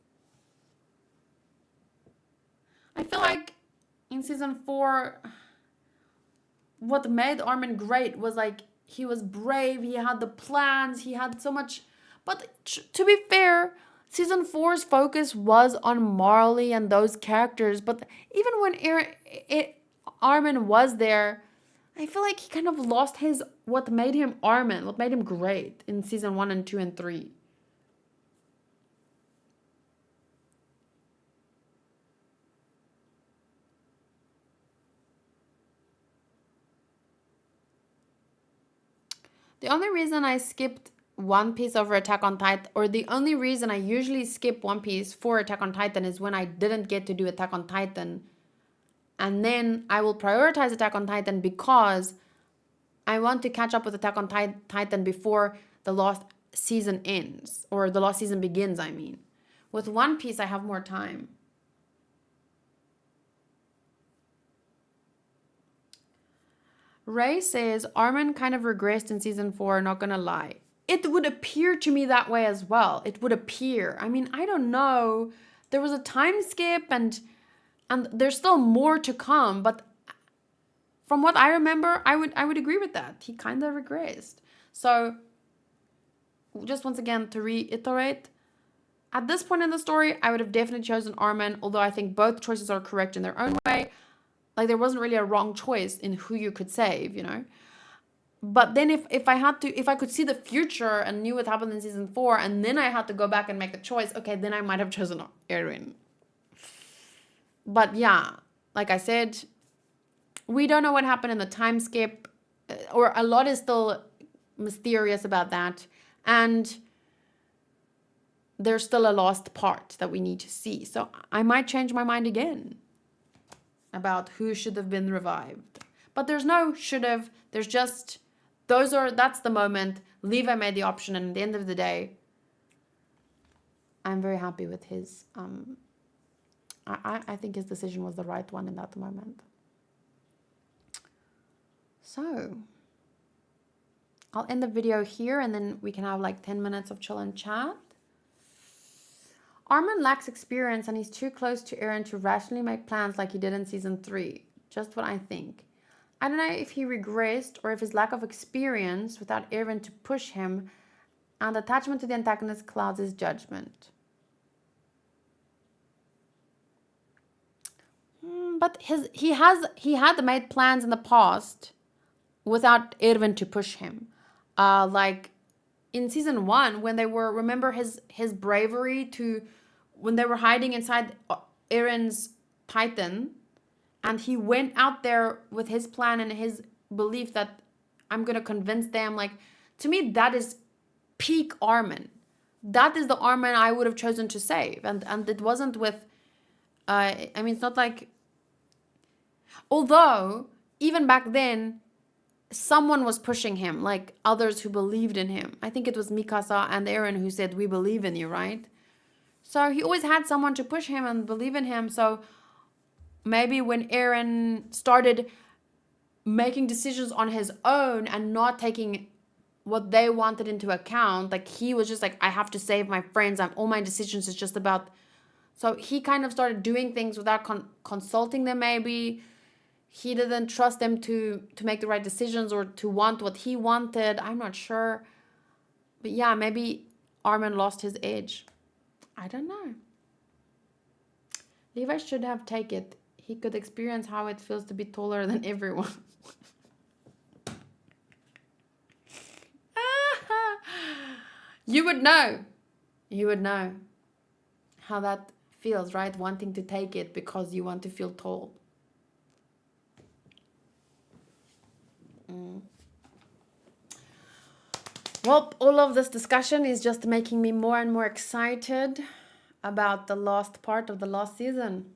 I feel like in season 4... what made Armin great was like he was brave, he had the plans, he had so much. But to be fair, season 4's focus was on Marley and those characters. But even when Armin was there, I feel like he kind of lost what made him Armin, what made him great in season 1 and 2 and 3. The only reason I skipped One Piece over Attack on Titan, or the only reason I usually skip One Piece for Attack on Titan, is when I didn't get to do Attack on Titan. And then I will prioritize Attack on Titan because I want to catch up with Attack on Titan before the last season ends, or the last season begins, I mean. With One Piece, I have more time. Ray says, Armin kind of regressed in season 4, not gonna lie. It would appear to me that way as well. It would appear. I mean, I don't know. There was a time skip and there's still more to come, but from what I remember, I would agree with that. He kind of regressed. So, just once again, to reiterate, at this point in the story, I would have definitely chosen Armin, although I think both choices are correct in their own way. Like, there wasn't really a wrong choice in who you could save, you know? But then if I could see the future and knew what happened in season 4, and then I had to go back and make the choice, okay, then I might have chosen Erwin. But yeah, like I said, we don't know what happened in the time skip, or a lot is still mysterious about that. And there's still a lost part that we need to see. So I might change my mind again about who should have been revived. But there's no should have, there's just, that's the moment. Levi made the option, and at the end of the day, I'm very happy with his, I think his decision was the right one in that moment. So, I'll end the video here, and then we can have like 10 minutes of chill and chat. Armin lacks experience, and he's too close to Eren to rationally make plans like he did in season 3. Just what I think. I don't know if he regressed or if his lack of experience without Eren to push him and attachment to the antagonist clouds his judgment. But he had made plans in the past without Erwin to push him. Like in season 1, when they were, remember his bravery to, when they were hiding inside Aaron's titan, and he went out there with his plan and his belief that I'm going to convince them. Like, to me, that is peak Armin. That is the Armin I would have chosen to save. And it wasn't with, I mean, it's not like, although even back then, someone was pushing him, like others who believed in him. I think it was Mikasa and Eren who said, we believe in you, right? So he always had someone to push him and believe in him. So maybe when Eren started making decisions on his own and not taking what they wanted into account, like he was just like, I have to save my friends. All my decisions is just about. So he kind of started doing things without consulting them. Maybe he didn't trust them to make the right decisions or to want what he wanted. I'm not sure. But yeah, maybe Armin lost his edge. I don't know. Levi should have taken it. He could experience how it feels to be taller than everyone. You would know. You would know how that feels, right? Wanting to take it because you want to feel tall. Well, all of this discussion is just making me more and more excited about the last part of the last season.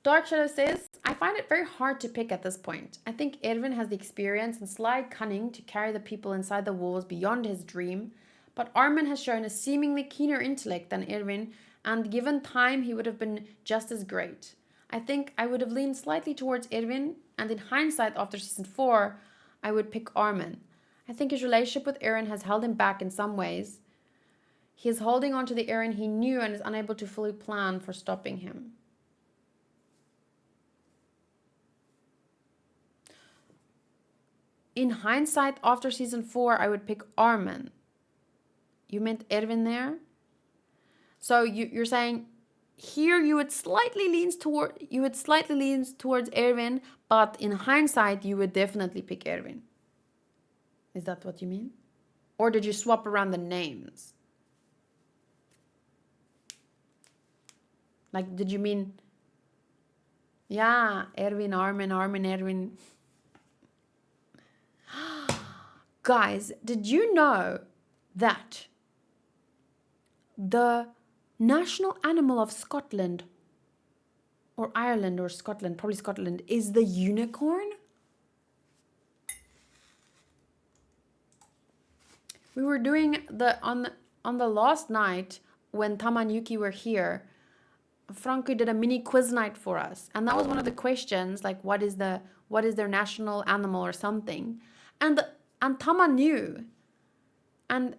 Dark Shadow says, I find it very hard to pick at this point. I think Erwin has the experience and sly cunning to carry the people inside the walls beyond his dream, but Armin has shown a seemingly keener intellect than Erwin, and given time he would have been just as great. I think I would have leaned slightly towards Erwin, and in hindsight after season 4, I would pick Armin. I think his relationship with Eren has held him back in some ways. He is holding on to the Eren he knew and is unable to fully plan for stopping him. In hindsight, after season 4, I would pick Armin. You meant Erwin there? So you're saying here you would slightly lean towards Erwin, but in hindsight, you would definitely pick Erwin. Is that what you mean? Or did you swap around the names? Like, did you mean, yeah, Erwin, Armin, Erwin. Guys, did you know that the national animal of Scotland, or Ireland or Scotland, probably Scotland, is the unicorn? We were doing on the last night when Tam and Yuki were here, Franco did a mini quiz night for us, and that was one of the questions, like what is their national animal or something, and Tama knew, and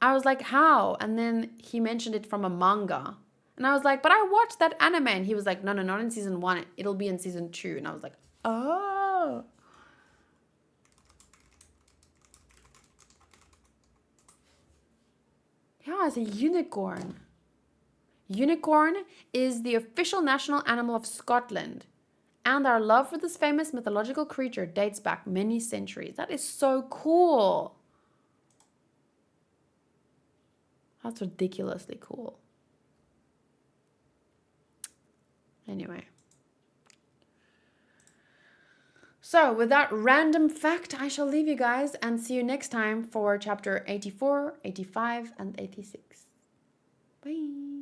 I was like, how? And then he mentioned it from a manga, and I was like, but I watched that anime, and he was like, no, not in season 1, it'll be in season 2, and I was like, oh. Yeah, it's a unicorn. Unicorn is the official national animal of Scotland, and our love for this famous mythological creature dates back many centuries. That is so cool. That's ridiculously cool. Anyway. So with that random fact, I shall leave you guys and see you next time for chapter 84, 85, and 86. Bye.